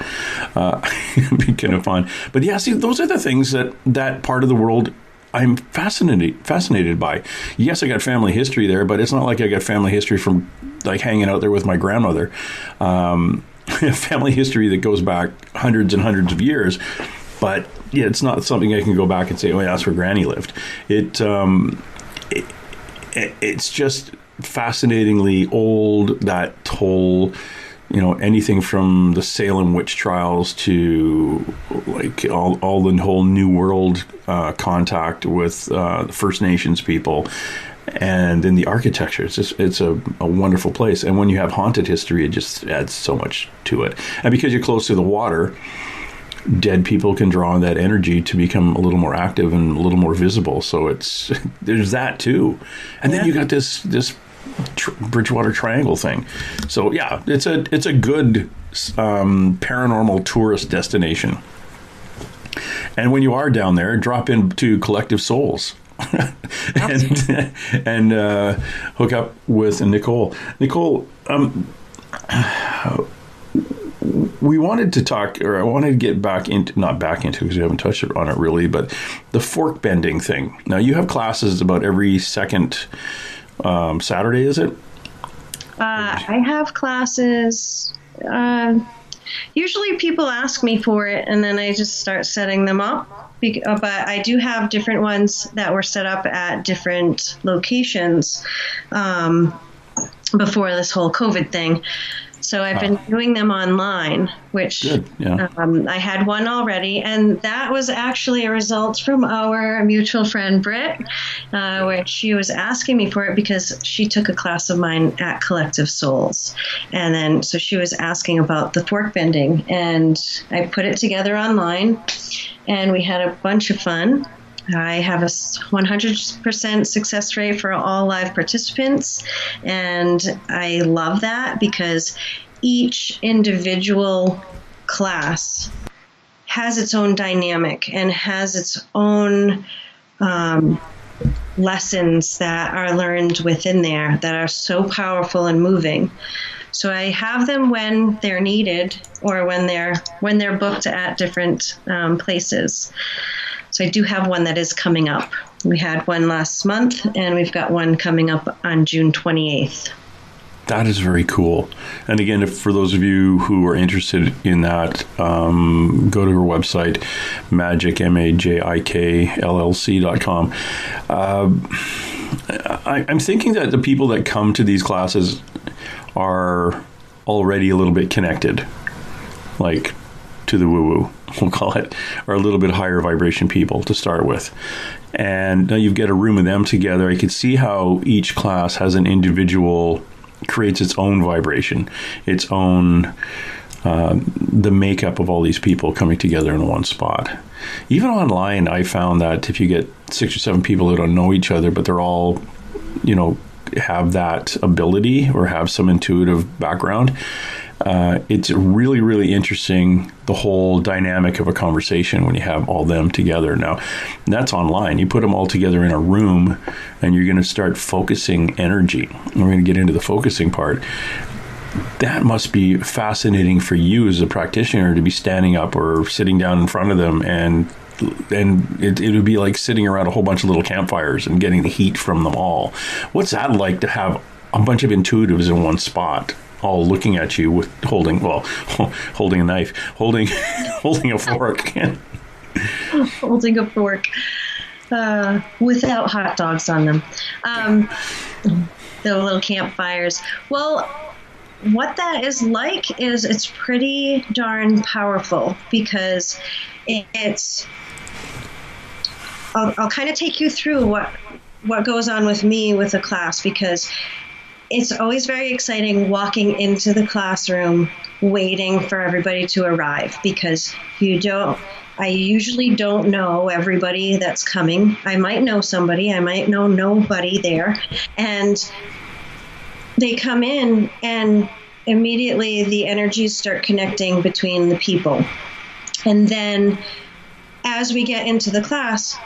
It'd be kind of fun. But yeah, see, those are the things that part of the world I'm fascinated by. Yes, I got family history there, but it's not like I got family history from like hanging out there with my grandmother. Family history that goes back hundreds and hundreds of years, but yeah, it's not something I can go back and say, oh yeah, that's where Granny lived. It's just fascinatingly old, that whole, anything from the Salem witch trials to like all the whole New World contact with the First Nations people, and in the architecture, it's a wonderful place. And when you have haunted history, it just adds so much to it. And because you're close to the water, dead people can draw on that energy to become a little more active and a little more visible. So there's that too. And then you got this Bridgewater Triangle thing. So yeah, it's a good paranormal tourist destination. And when you are down there, drop into Collective Souls and hook up with Nicole. Nicole, we wanted to talk, or I wanted to get not back into because we haven't touched on it really, but the fork bending thing. Now you have classes about every second Saturday, is it? I have classes. Usually people ask me for it, and then I just start setting them up. But I do have different ones that were set up at different locations before this whole COVID thing. So I've been doing them online, which I had one already. And that was actually a result from our mutual friend, Britt, where she was asking me for it because she took a class of mine at Collective Souls. And then so she was asking about the fork bending. And I put it together online, and we had a bunch of fun. I have a 100% success rate for all live participants, and I love that because each individual class has its own dynamic and has its own lessons that are learned within there that are so powerful and moving. So I have them when they're needed or when they're booked at different places. So I do have one that is coming up. We had one last month, and we've got one coming up on June 28th. That is very cool. And again, for those of you who are interested in that, go to her website, Majik, MAJIK, LLC.com. I'm thinking that the people that come to these classes are already a little bit connected, like to the woo-woo, we'll call it, or a little bit higher vibration people to start with. And now you get a room of them together. I could see how each class has an individual, creates its own vibration, its own, the makeup of all these people coming together in one spot. Even online, I found that if you get 6 or 7 people that don't know each other, but they're all, have that ability or have some intuitive background, it's really, really interesting, the whole dynamic of a conversation when you have all them together. Now, that's online. You put them all together in a room and you're going to start focusing energy. We're going to get into the focusing part. That must be fascinating for you as a practitioner to be standing up or sitting down in front of them, and it would be like sitting around a whole bunch of little campfires and getting the heat from them all. What's that like to have a bunch of intuitives in one spot, all looking at you with holding a knife, holding a fork, holding a fork, without hot dogs on them, the little campfires. Well, what that is like is it's pretty darn powerful, because it's. I'll kind of take you through what goes on with me with a class, because it's always very exciting walking into the classroom, waiting for everybody to arrive, because I usually don't know everybody that's coming. I might know somebody, I might know nobody there, and they come in and immediately the energies start connecting between the people. And then as we get into the class,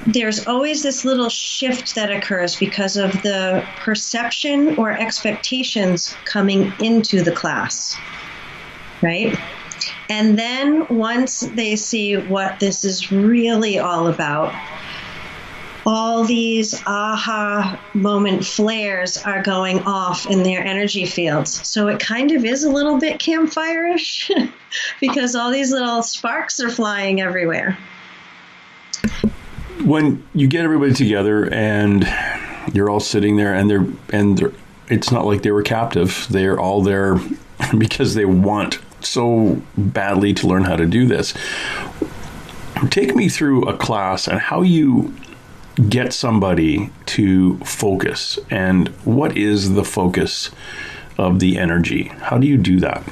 there's always this little shift that occurs because of the perception or expectations coming into the class, right? And then once they see what this is really all about, all these aha moment flares are going off in their energy fields. So it kind of is a little bit campfire-ish because all these little sparks are flying everywhere. When you get everybody together and you're all sitting there, and it's not like they were captive. They're all there because they want so badly to learn how to do this. Take me through a class and how you get somebody to focus, and what is the focus of the energy? How do you do that?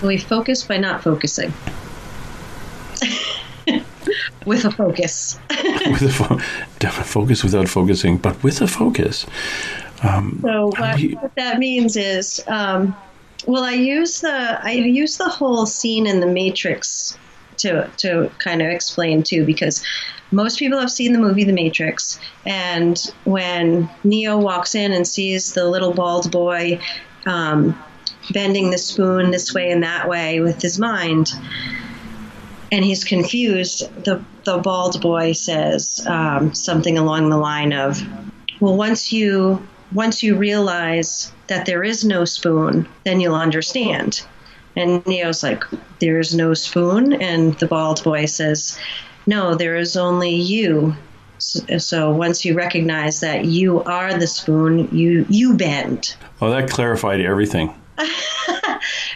We focus by not focusing. With a focus. Focus without focusing, but with a focus. So what that means is, I use the whole scene in the Matrix to kind of explain too, because most people have seen the movie The Matrix, and when Neo walks in and sees the little bald boy bending the spoon this way and that way with his mind, and he's confused, the bald boy says something along the line of, well, once you realize that there is no spoon, then you'll understand. And Neo's like, there is no spoon? And the bald boy says, no, there is only you. So once you recognize that you are the spoon, you bend. Oh, that clarified everything.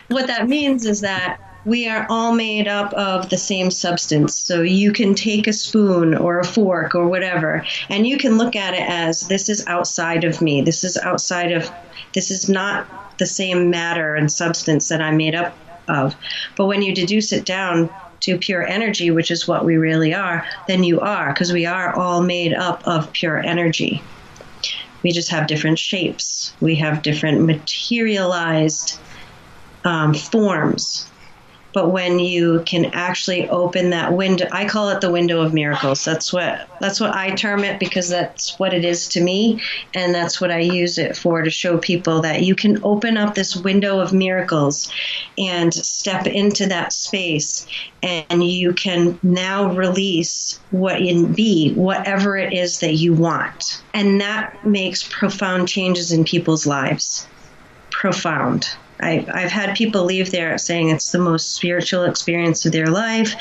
What that means is that we are all made up of the same substance. So you can take a spoon or a fork or whatever, and you can look at it as, this is outside of me. This is not the same matter and substance that I'm made up of. But when you deduce it down to pure energy, which is what we really are, then you are, because we are all made up of pure energy. We just have different shapes. We have different materialized forms. But when you can actually open that window, I call it the window of miracles. That's what I term it, because that's what it is to me, and that's what I use it for, to show people that you can open up this window of miracles and step into that space, and you can now release whatever it is that you want. And that makes profound changes in people's lives. Profound. I've had people leave there saying it's the most spiritual experience of their life.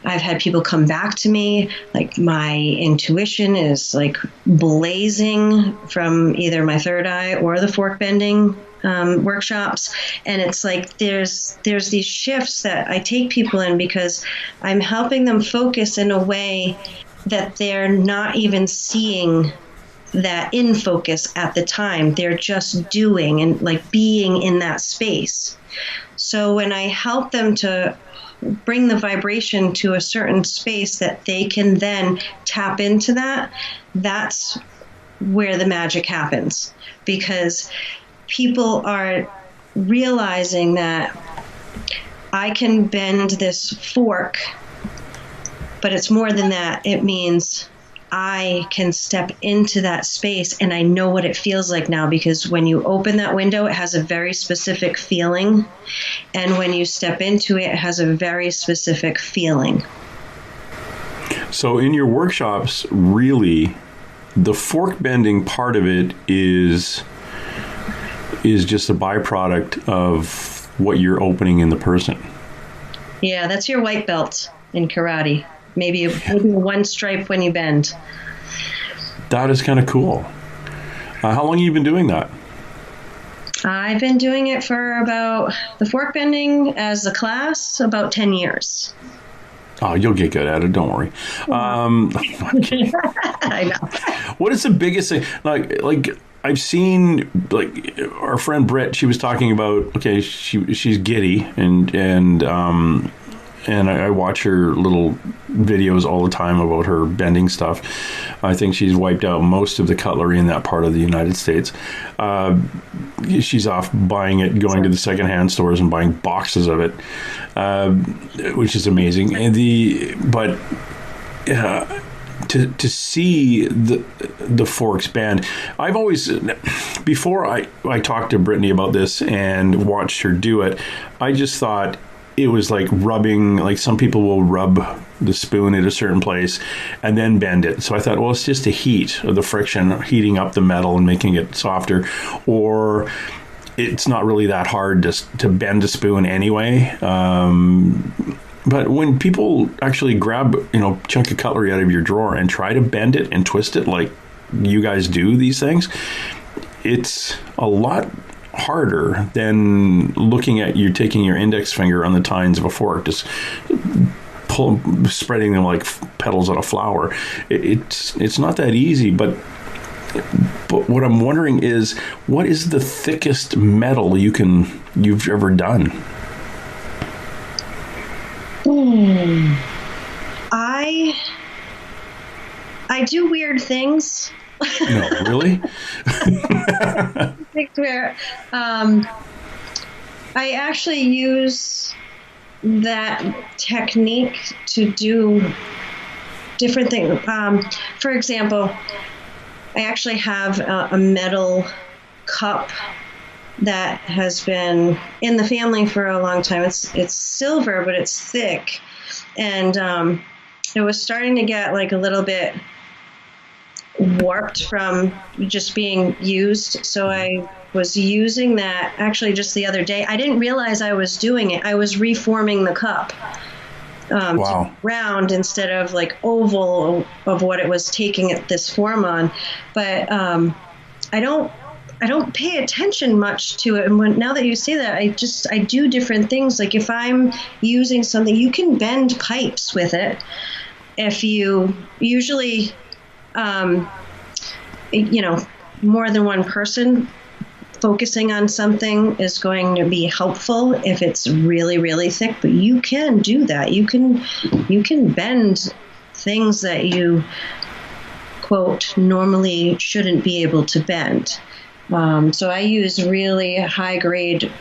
I've had people come back to me like my intuition is like blazing from either my third eye or the fork bending workshops. And it's like there's these shifts that I take people in because I'm helping them focus in a way that they're not even seeing that in focus at the time. They're just doing and like being in that space. So when I help them to bring the vibration to a certain space that they can then tap into that, that's where the magic happens, because people are realizing that I can bend this fork, but it's more than that. It means I can step into that space, and I know what it feels like now, because when you open that window, it has a very specific feeling. And when you step into it, it has a very specific feeling. So in your workshops, really, the fork bending part of it is just a byproduct of what you're opening in the person. Yeah, that's your white belt in karate. Maybe one stripe when you bend. That is kind of cool. How long have you been doing that? I've been doing it for about the fork bending as a class, about 10 years. Oh, you'll get good at it. Don't worry. I know. What is the biggest thing? Like I've seen, like our friend Britt. She was talking about. Okay, she's giddy, and I watch her little videos all the time about her bending stuff. I think she's wiped out most of the cutlery in that part of the United States. She's off buying it, going to the secondhand stores and buying boxes of it, which is amazing. And to see the forks bend, I've always, before I talked to Brittany about this and watched her do it, I just thought it was like rubbing, like some people will rub the spoon at a certain place and then bend it. So I thought, well, it's just the heat of the friction heating up the metal and making it softer, or it's not really that hard to bend a spoon anyway. But when people actually grab, chunk of cutlery out of your drawer and try to bend it and twist it like you guys do these things, it's a lot harder than looking at you taking your index finger on the tines of a fork, just spreading them like petals on a flower. It's not that easy, but what I'm wondering is, what is the thickest metal you've ever done? I do weird things. No, really? Things where I actually use that technique to do different things. For example, I actually have a metal cup that has been in the family for a long time. It's silver, but it's thick, and it was starting to get like a little bit warped from just being used. So I was using that actually just the other day. I didn't realize I was doing it. I was reforming the cup to round instead of like oval of what it was taking this form on. But I don't pay attention much to it. And now that you say that, I do different things. Like if I'm using something, you can bend pipes with it. If you usually, more than one person focusing on something is going to be helpful if it's really, really thick, but you can do that. You can bend things that you, quote, normally shouldn't be able to bend. So I use really high-grade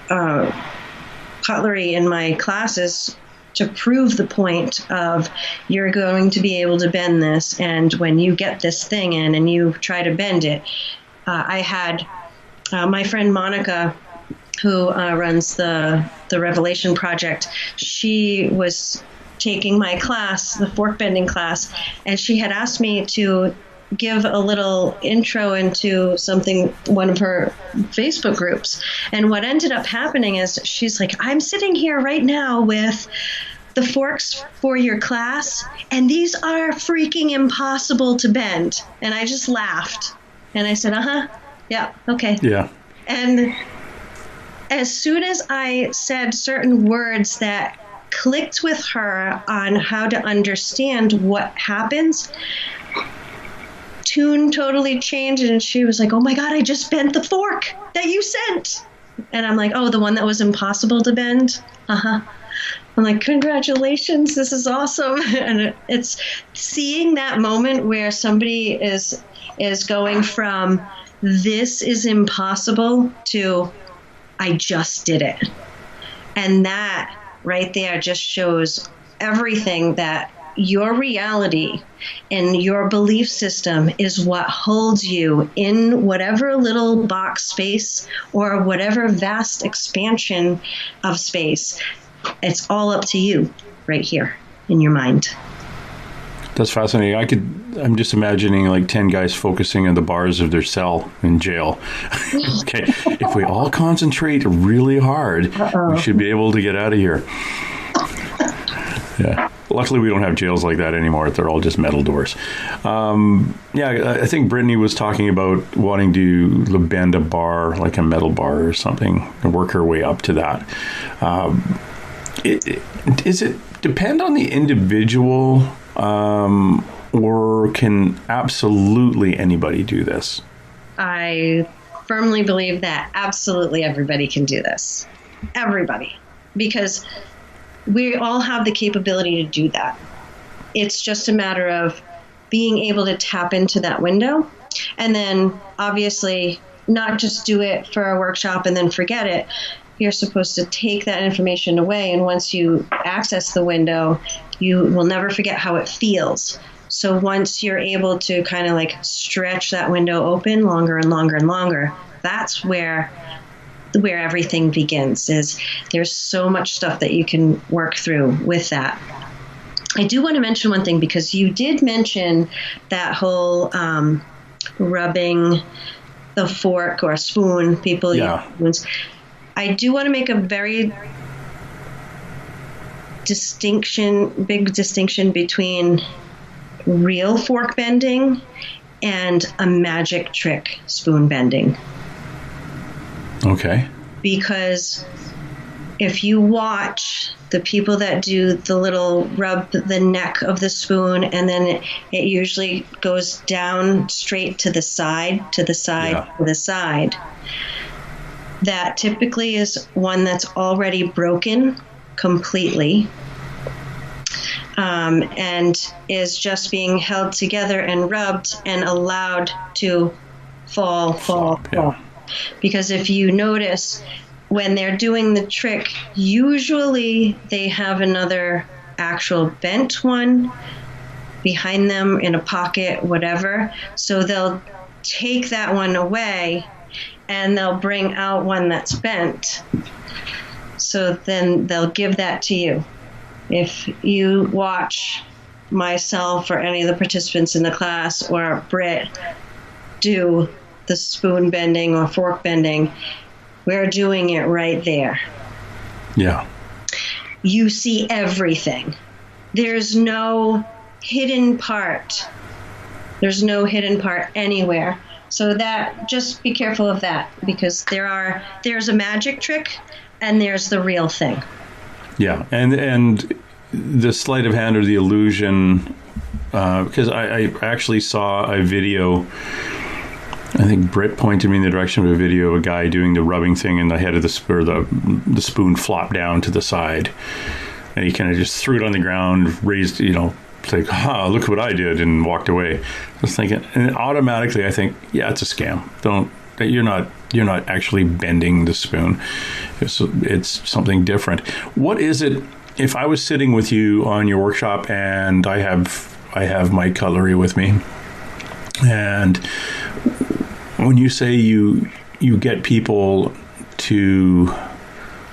cutlery in my classes to prove the point of you're going to be able to bend this, and when you get this thing in and you try to bend it, I had my friend Monica, who runs the Revelation Project. She was taking my class, the fork bending class, and she had asked me to give a little intro into one of her Facebook groups. And what ended up happening is she's like, I'm sitting here right now with the forks for your class, and these are freaking impossible to bend. And I just laughed. And I said, yeah, okay. Yeah. And as soon as I said certain words that clicked with her on how to understand what happens, tune totally changed, and she was like, oh my God, I just bent the fork that you sent. And I'm like, oh, the one that was impossible to bend? I'm like, congratulations, this is awesome. And it's seeing that moment where somebody is going from this is impossible to I just did it. And that right there just shows everything that your reality and your belief system is what holds you in whatever little box space or whatever vast expansion of space. It's all up to you right here in your mind. That's fascinating. I'm just imagining like 10 guys focusing on the bars of their cell in jail. Okay, if we all concentrate really hard, we should be able to get out of here. Yeah. Luckily, we don't have jails like that anymore. They're all just metal doors. I think Brittany was talking about wanting to bend a bar, like a metal bar or something, and work her way up to that. Does it depend on the individual, or can absolutely anybody do this? I firmly believe that absolutely everybody can do this. Everybody. Because we all have the capability to do that. It's just a matter of being able to tap into that window, and then obviously not just do it for a workshop and then forget it. You're supposed to take that information away, and once you access the window, you will never forget how it feels. So once you're able to kind of like stretch that window open longer and longer and longer, that's where everything begins. Is there's so much stuff that you can work through with that. I do want to mention one thing, because you did mention that whole rubbing the fork or spoon. People use spoons. I do want to make a very big distinction between real fork bending and a magic trick spoon bending. Okay. Because if you watch the people that do the little rub the neck of the spoon, and then it usually goes down straight to the side, that typically is one that's already broken completely, and is just being held together and rubbed and allowed to fall. Yeah. Because if you notice, when they're doing the trick, usually they have another actual bent one behind them in a pocket, whatever. So they'll take that one away and they'll bring out one that's bent. So then they'll give that to you. If you watch myself or any of the participants in the class or Britt do the spoon bending or fork bending, we're doing it right there. Yeah. You see everything. There's no hidden part. There's no hidden part anywhere. So that, just be careful of that, because there's a magic trick and there's the real thing. Yeah. And the sleight of hand or the illusion, because I actually saw a video. I think Britt pointed me in the direction of a video of a guy doing the rubbing thing, and the head of the spoon flopped down to the side, and he kind of just threw it on the ground, raised, it's like, look what I did, and walked away. I was thinking, and automatically I think, yeah, it's a scam. You're not actually bending the spoon. It's something different. What is it? If I was sitting with you on your workshop and I have my cutlery with me, and when you say you get people to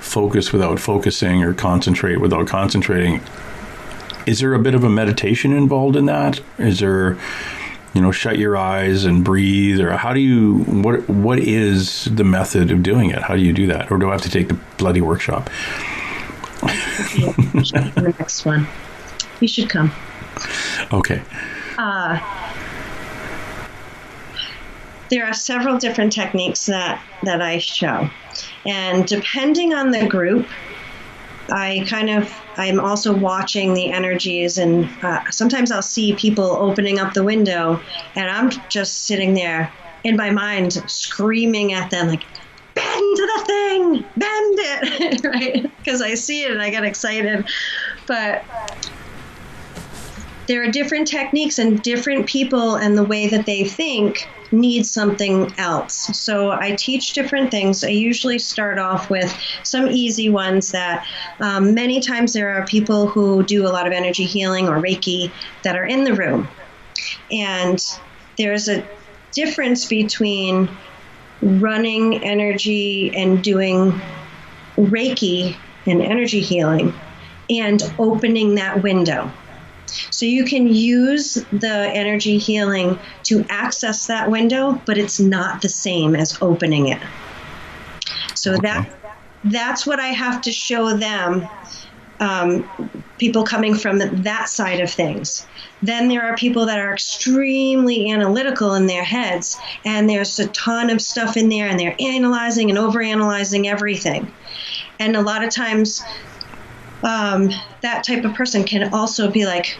focus without focusing or concentrate without concentrating, is there a bit of a meditation involved in that? Is there shut your eyes and breathe, or how do you, what is the method of doing it? How do you do that? Or do I have to take the bloody workshop? The next one. You should come. Okay. There are several different techniques that I show. And depending on the group, I'm also watching the energies, and sometimes I'll see people opening up the window, and I'm just sitting there in my mind screaming at them like, bend the thing, bend it, right? Because I see it and I get excited. But there are different techniques, and different people and the way that they think need something else. So I teach different things. I usually start off with some easy ones that many times there are people who do a lot of energy healing or Reiki that are in the room. And there's a difference between running energy and doing Reiki and energy healing and opening that window. So you can use the energy healing to access that window, but it's not the same as opening it. So Okay. that's what I have to show them, people coming from that side of things. Then there are people that are extremely analytical in their heads, and there's a ton of stuff in there, and they're analyzing and overanalyzing everything. And a lot of times, that type of person can also be like,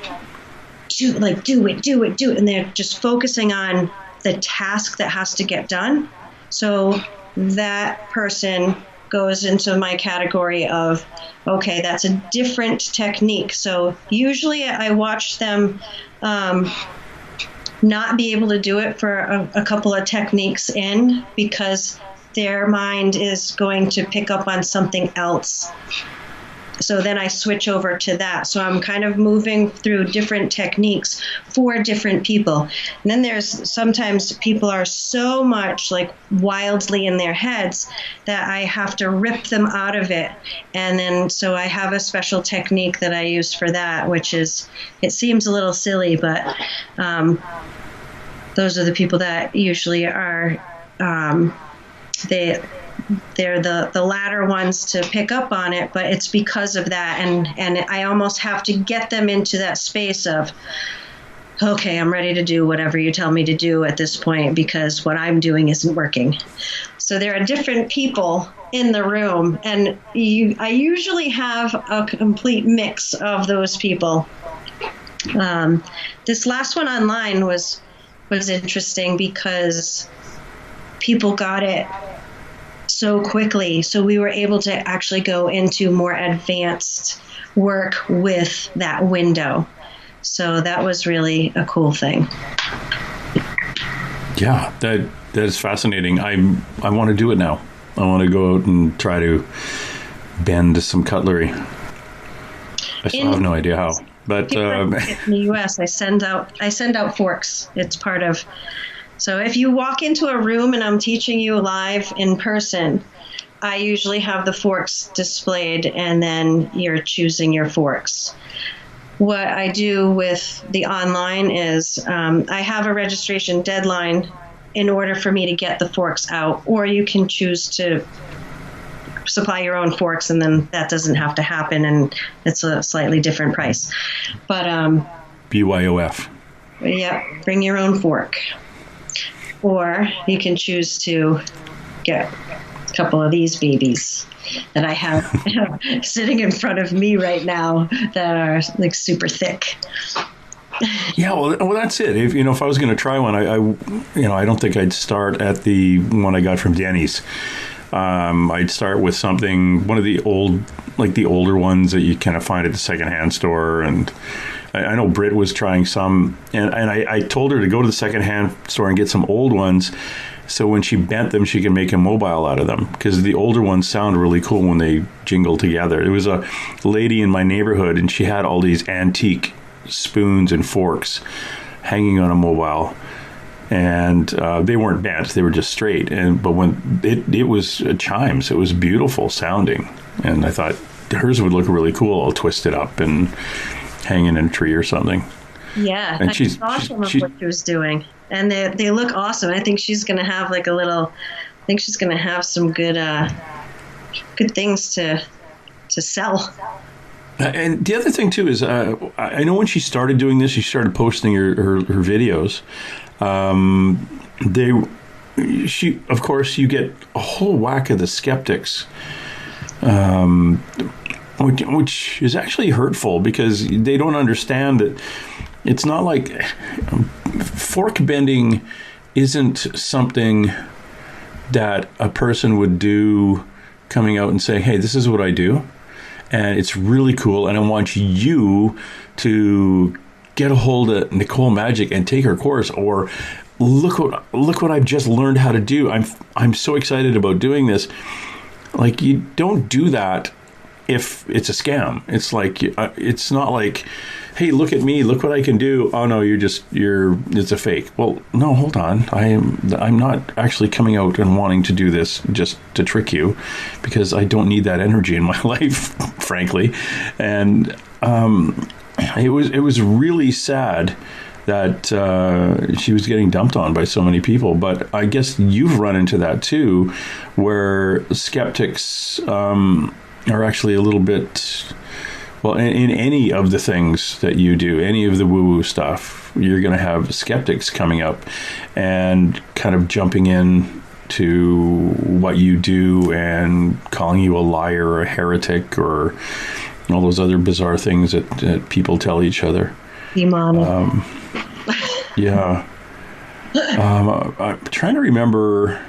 do it, and they're just focusing on the task that has to get done. So that person goes into my category of, okay, that's a different technique. So usually I watch them not be able to do it for a couple of techniques in, because their mind is going to pick up on something else. So then I switch over to that. So I'm kind of moving through different techniques for different people. And then there's sometimes people are so much like wildly in their heads that I have to rip them out of it. And then so I have a special technique that I use for that, which is, it seems a little silly, but those are the people that usually are, they're the latter ones to pick up on it, but it's because of that. And I almost have to get them into that space of, okay, I'm ready to do whatever you tell me to do at this point, because what I'm doing isn't working. So there are different people in the room, and I usually have a complete mix of those people. This last one online was interesting because people got it so quickly. So we were able to actually go into more advanced work with that window. So that was really a cool thing. Yeah, that is fascinating. I want to do it now. I want to go out and try to bend some cutlery. I still have no idea how. But in the U.S., I send out forks. It's part of. So if you walk into a room and I'm teaching you live in person, I usually have the forks displayed, and then you're choosing your forks. What I do with the online is I have a registration deadline in order for me to get the forks out, or you can choose to supply your own forks, and then that doesn't have to happen, and it's a slightly different price. But BYOF. Yeah, bring your own fork. Or you can choose to get a couple of these babies that I have sitting in front of me right now that are like super thick. Yeah, well, that's it. If I was going to try one, I don't think I'd start at the one I got from Denny's. I'd start with one of the older ones that you kind of find at the secondhand store. And I know Britt was trying some, and I told her to go to the secondhand store and get some old ones, so when she bent them, she can make a mobile out of them, because the older ones sound really cool when they jingle together. There was a lady in my neighborhood, and she had all these antique spoons and forks hanging on a mobile, and they weren't bent; they were just straight. But when it was chimes, it was beautiful sounding, and I thought hers would look really cool. I'll twist it up and hang it in a tree or something. Yeah, And I saw some of what she was doing, and they look awesome. I think she's going to have like a little. I think she's going to have some good things to sell. And the other thing too is, I know when she started doing this, she started posting her videos. Of course, you get a whole whack of the skeptics, which is actually hurtful because they don't understand that it's not like fork bending isn't something that a person would do coming out and saying, hey, this is what I do. And it's really cool. And I want you to get a hold of Nicole Majic and take her course, or look what I've just learned how to do. I'm so excited about doing this. Like, you don't do that if it's a scam. It's like, it's not like, hey, look at me, look what I can do. Oh no, it's a fake. Well, no, hold on. I'm not actually coming out and wanting to do this just to trick you, because I don't need that energy in my life, frankly. And it was really sad that she was getting dumped on by so many people. But I guess you've run into that too, where skeptics are actually a little bit, well, in any of the things that you do, any of the woo-woo stuff, you're going to have skeptics coming up and kind of jumping in to what you do and calling you a liar or a heretic or all those other bizarre things that people tell each other. Demonic. Yeah. I'm trying to remember,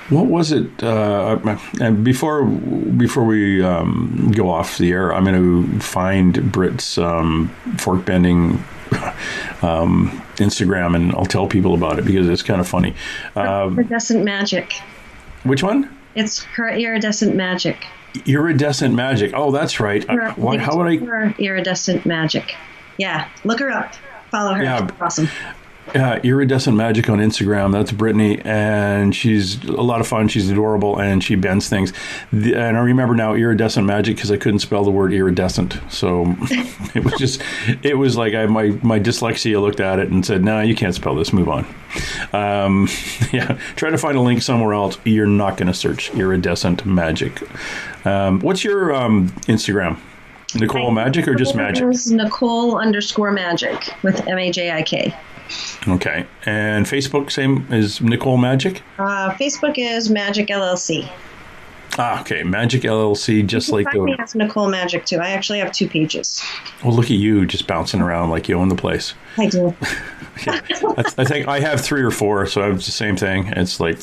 what was it? And before we go off the air, I'm going to find Britt's fork bending Instagram, and I'll tell people about it because it's kind of funny. Iridescent Magic. Which one? It's her Iridescent Magic. Iridescent Magic. Oh, that's right. How would I? Her Iridescent Magic. Yeah, look her up. Follow her. Yeah, awesome. Iridescent Magic on Instagram. That's Brittany, and she's a lot of fun. She's adorable, and she bends things. And I remember now Iridescent Magic because I couldn't spell the word iridescent. So it was like my dyslexia looked at it and said, "No, you can't spell this. Move on." Yeah, try to find a link somewhere else. You're not going to search Iridescent Magic. What's your Instagram? Nicole Majic or just Magic? Nicole_Majic with Majik. Okay. And Facebook, same as Nicole Majic? Facebook is Magic LLC. Okay. Magic LLC, just like the... me as Nicole Majic, too. I actually have 2 pages. Well, look at you just bouncing around like you own the place. I do. Yeah. I think I have 3 or 4, so it's the same thing. It's like...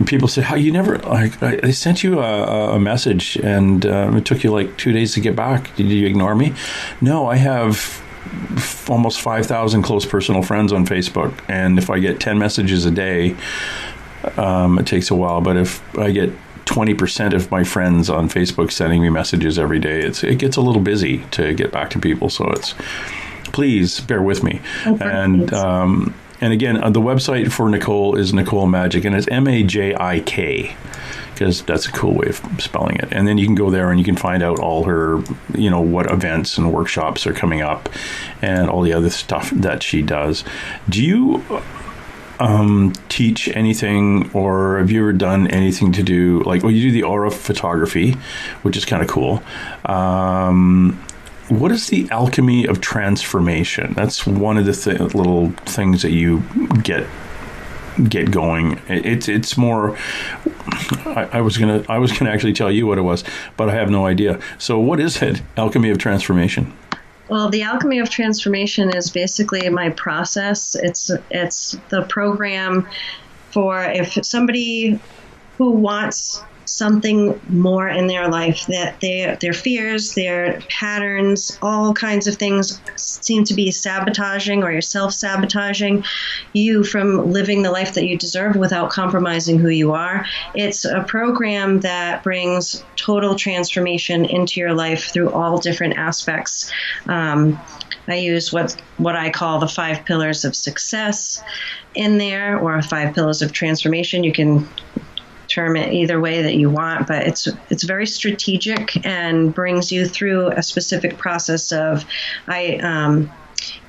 People say, how you never, like, I sent you a message and it took you like 2 days to get back. Did you ignore me? No, I have almost 5,000 close personal friends on Facebook. And if I get 10 messages a day, it takes a while. But if I get 20% of my friends on Facebook sending me messages every day, it gets a little busy to get back to people. So please bear with me. Okay, and again, the website for Nicole is Nicole Majic, and it's Majik, because that's a cool way of spelling it. And then you can go there and you can find out all her, what events and workshops are coming up and all the other stuff that she does. Do you teach anything, or have you ever done anything to do, like, well, you do the aura photography, which is kind of cool. What is the alchemy of transformation? That's one of the little things that you get going. It's more. I was gonna actually tell you what it was, but I have no idea. So what is it? Alchemy of transformation. Well, the Alchemy of Transformation is basically my process. It's the program for if somebody who wants something more in their life, that their fears, their patterns, all kinds of things seem to be sabotaging, or you're self-sabotaging you from living the life that you deserve without compromising who you are. It's a program that brings total transformation into your life through all different aspects. I use what I call the 5 pillars of success in there, or 5 pillars of transformation. You can term it either way that you want, but it's very strategic and brings you through a specific process of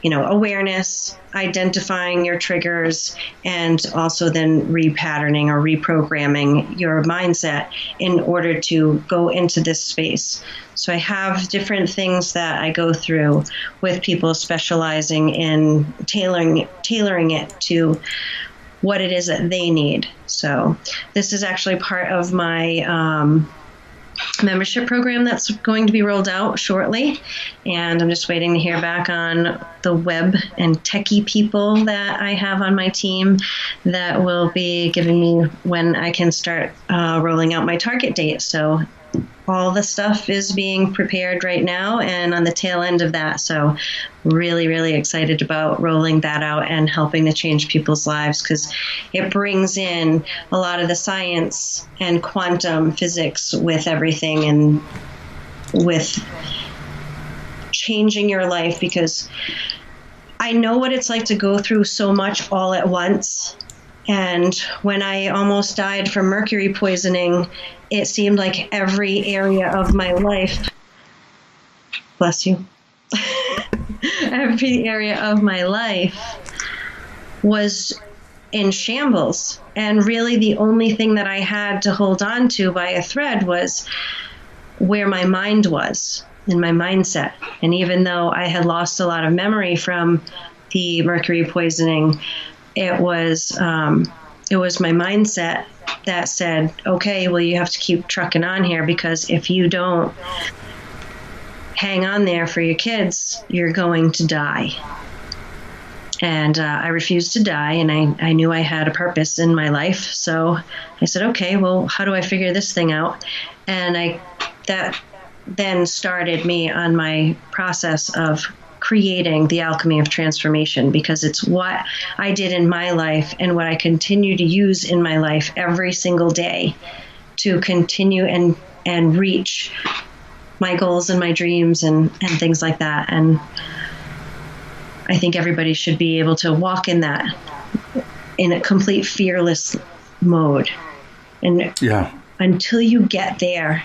awareness, identifying your triggers, and also then repatterning or reprogramming your mindset in order to go into this space. So I have different things that I go through with people, specializing in tailoring it to what it is that they need. So this is actually part of my membership program that's going to be rolled out shortly, and I'm just waiting to hear back on the web and techie people that I have on my team that will be giving me when I can start rolling out my target date. So all the stuff is being prepared right now and on the tail end of that. So really, really excited about rolling that out and helping to change people's lives, because it brings in a lot of the science and quantum physics with everything and with changing your life, because I know what it's like to go through so much all at once. And when I almost died from mercury poisoning, it seemed like every area of my life, bless you, every area of my life was in shambles. And really the only thing that I had to hold on to by a thread was where my mind was and my mindset. And even though I had lost a lot of memory from the mercury poisoning, it was my mindset that said, okay, well, you have to keep trucking on here, because if you don't hang on there for your kids, you're going to die. And I refused to die, and I knew I had a purpose in my life. So I said, okay, well, how do I figure this thing out? And that then started me on my process of creating the alchemy of transformation, because it's what I did in my life and what I continue to use in my life every single day to continue and reach my goals and my dreams and things like that. And I think everybody should be able to walk in that in a complete fearless mode. And until you get there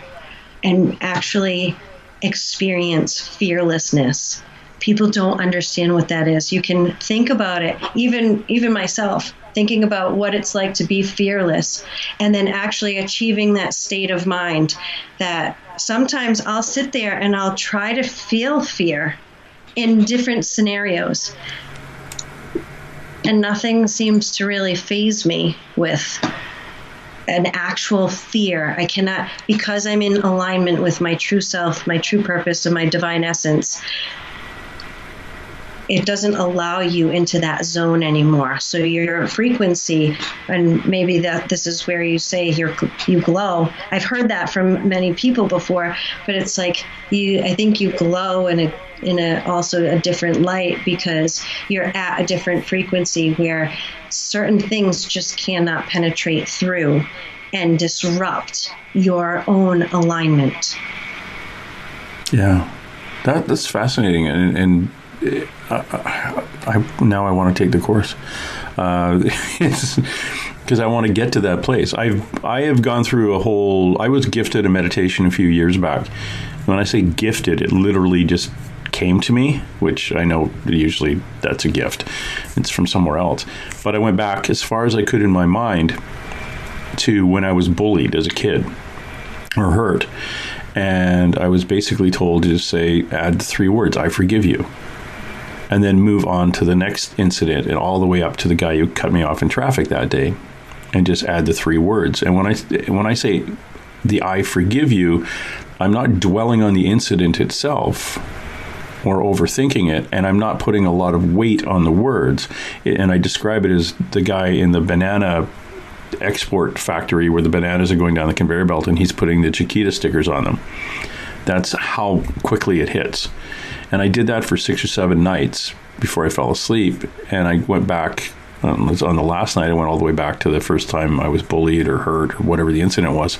and actually experience fearlessness, people don't understand what that is. You can think about it, even myself, thinking about what it's like to be fearless, and then actually achieving that state of mind that sometimes I'll sit there and I'll try to feel fear in different scenarios, and nothing seems to really faze me with an actual fear. I cannot, because I'm in alignment with my true self, my true purpose, and my divine essence. It doesn't allow you into that zone anymore. So your frequency, and maybe this is where you say you glow. I've heard that from many people before, but it's like I think you glow in also a different light, because you're at a different frequency where certain things just cannot penetrate through and disrupt your own alignment. Yeah, that's fascinating, and I want to take the course because I want to get to that place. I have gone through I was gifted a meditation a few years back. When I say gifted, it literally just came to me, which I know usually that's a gift. It's from somewhere else. But I went back as far as I could in my mind to when I was bullied as a kid or hurt. And I was basically told to just add 3 words, I forgive you. And then move on to the next incident and all the way up to the guy who cut me off in traffic that day, and just add the 3 words. And when I say the I forgive you, I'm not dwelling on the incident itself or overthinking it, and I'm not putting a lot of weight on the words. And I describe it as the guy in the banana export factory where the bananas are going down the conveyor belt and he's putting the Chiquita stickers on them. That's how quickly it hits. And I did that for 6 or 7 nights before I fell asleep. And I went back, on the last night, I went all the way back to the first time I was bullied or hurt or whatever the incident was.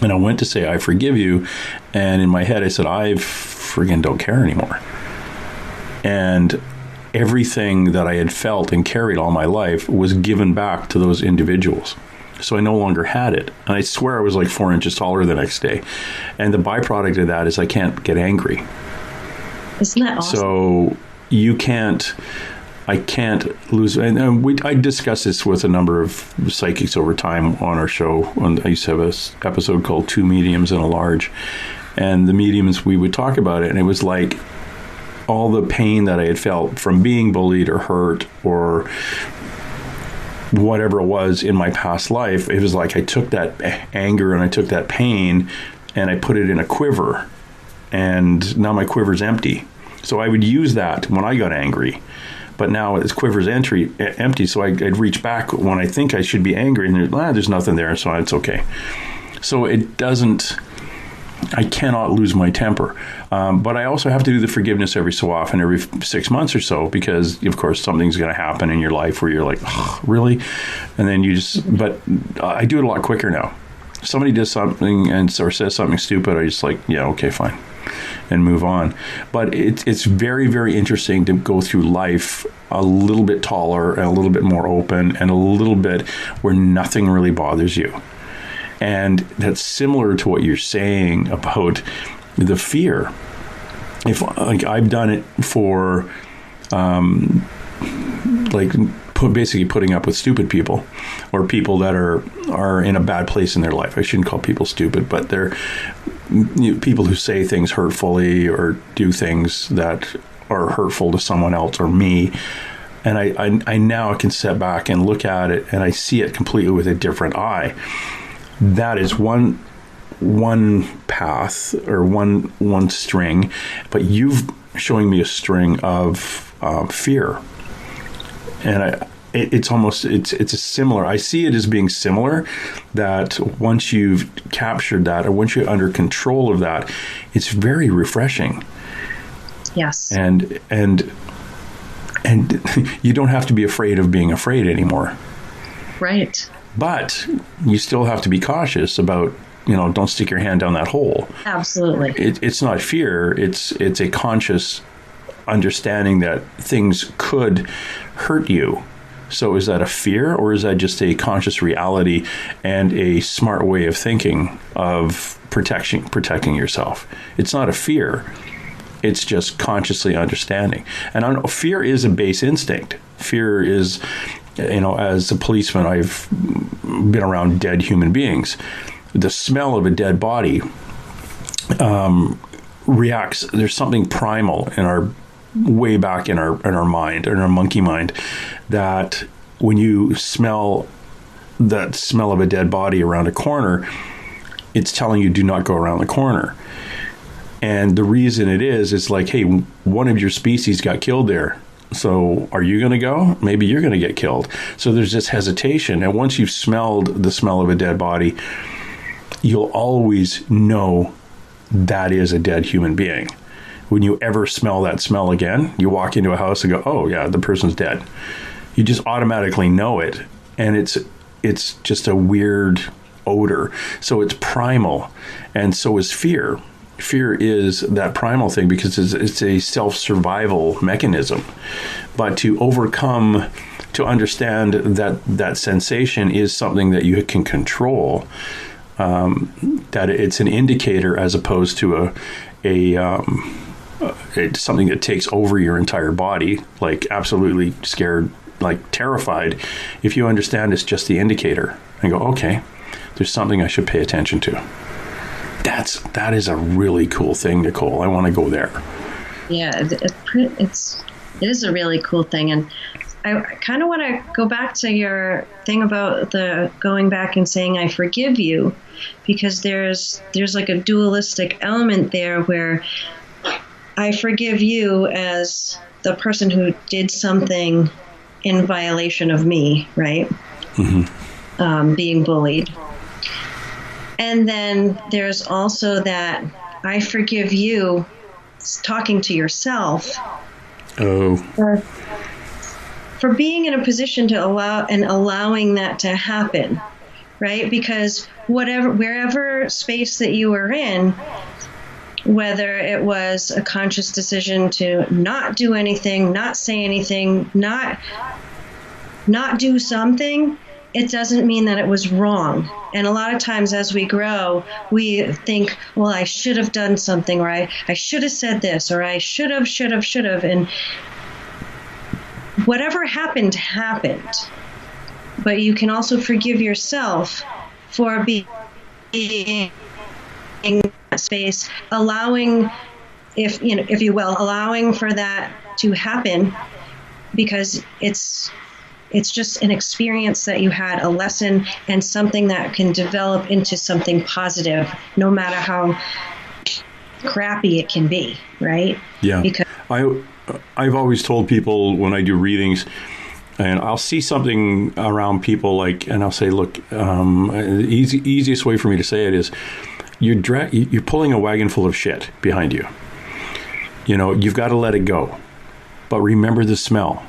And I went to say, I forgive you. And in my head, I said, I friggin' don't care anymore. And everything that I had felt and carried all my life was given back to those individuals. So I no longer had it. And I swear I was like 4 inches taller the next day. And the byproduct of that is I can't get angry. Isn't that awesome? So I can't lose. And I discussed this with a number of psychics over time on our show. I used to have an episode called Two Mediums and a Large. And the mediums, we would talk about it. And it was like all the pain that I had felt from being bullied or hurt or whatever it was in my past life. It was like I took that anger and I took that pain and I put it in a quiver. And now my quiver's empty. So I would use that when I got angry. But now this quiver's empty, so I'd reach back when I think I should be angry, and there's nothing there, so it's okay. So I cannot lose my temper. But I also have to do the forgiveness every so often, every 6 months or so, because, of course, something's going to happen in your life where you're like, oh, really? And then but I do it a lot quicker now. If somebody does something or says something stupid, I just like, yeah, okay, fine, and move on. But it's very, very interesting to go through life a little bit taller and a little bit more open and a little bit where nothing really bothers you. And that's similar to what you're saying about the fear. If like I've done it for basically putting up with stupid people or people that are in a bad place in their life. I shouldn't call people stupid, but they're people who say things hurtfully or do things that are hurtful to someone else or me. And I now can step back and look at it and I see it completely with a different eye. That is one path or one string, but you've showing me a string of fear. And it's a similar. I see it as being similar. That once you've captured that, or once you're under control of that, it's very refreshing. Yes. And you don't have to be afraid of being afraid anymore. Right. But you still have to be cautious about, don't stick your hand down that hole. Absolutely. It's not fear. It's a conscious understanding that things could hurt you. So is that a fear, or is that just a conscious reality and a smart way of thinking of protecting yourself? It's not a fear. It's just consciously understanding. And fear is a base instinct. Fear is, as a policeman, I've been around dead human beings. The smell of a dead body reacts. There's something primal in our way back in our mind, in our monkey mind, that when you smell that smell of a dead body around a corner, it's telling you do not go around the corner. And the reason it is like, hey, one of your species got killed there. So are you going to go? Maybe you're going to get killed. So there's this hesitation. And once you've smelled the smell of a dead body, you'll always know that is a dead human being. When you ever smell that smell again, you walk into a house and go, oh yeah, the person's dead. You just automatically know it. And it's just a weird odor. So it's primal. And so is fear. Fear is that primal thing because it's a self-survival mechanism. But to understand that sensation is something that you can control, that it's an indicator as opposed to it's something that takes over your entire body, like absolutely scared, like terrified. If you understand it's just the indicator and go, okay, there's something I should pay attention to. That is a really cool thing, Nicole. I want to go there. Yeah, it is a really cool thing. And I kind of want to go back to your thing about the going back and saying, I forgive you, because there's like a dualistic element there where I forgive you as the person who did something in violation of me, right? Mm-hmm. Being bullied. And then there's also that I forgive you talking to yourself. Oh. For being in a position to allowing that to happen, right? Because wherever space that you were in, whether it was a conscious decision to not do anything, not say anything, not do something, it doesn't mean that it was wrong. And a lot of times as we grow, we think, well, I should have done something, or I should have said this, or I should have. And whatever happened, happened. But you can also forgive yourself for being in that space, allowing, if you will, allowing for that to happen, because it's just an experience that you had, a lesson, and something that can develop into something positive, no matter how crappy it can be, right? Yeah. Because I've always told people when I do readings, and I'll see something around people, and I'll say, look, the easiest way for me to say it is, you're pulling a wagon full of shit behind you. You've got to let it go, but remember the smell.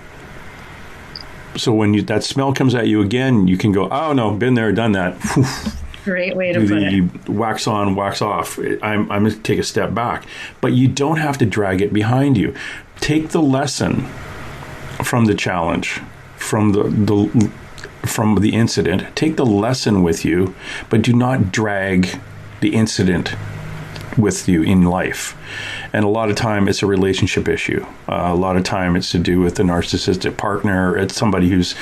So when that smell comes at you again, you can go, oh no, been there, done that. Great way to put it. Wax on, wax off. I'm going to take a step back. But you don't have to drag it behind you. Take the lesson from the challenge, from the incident. Take the lesson with you, but do not drag the incident with you in life. And a lot of time it's a relationship issue. A lot of time it's to do with a narcissistic partner. It's somebody who's,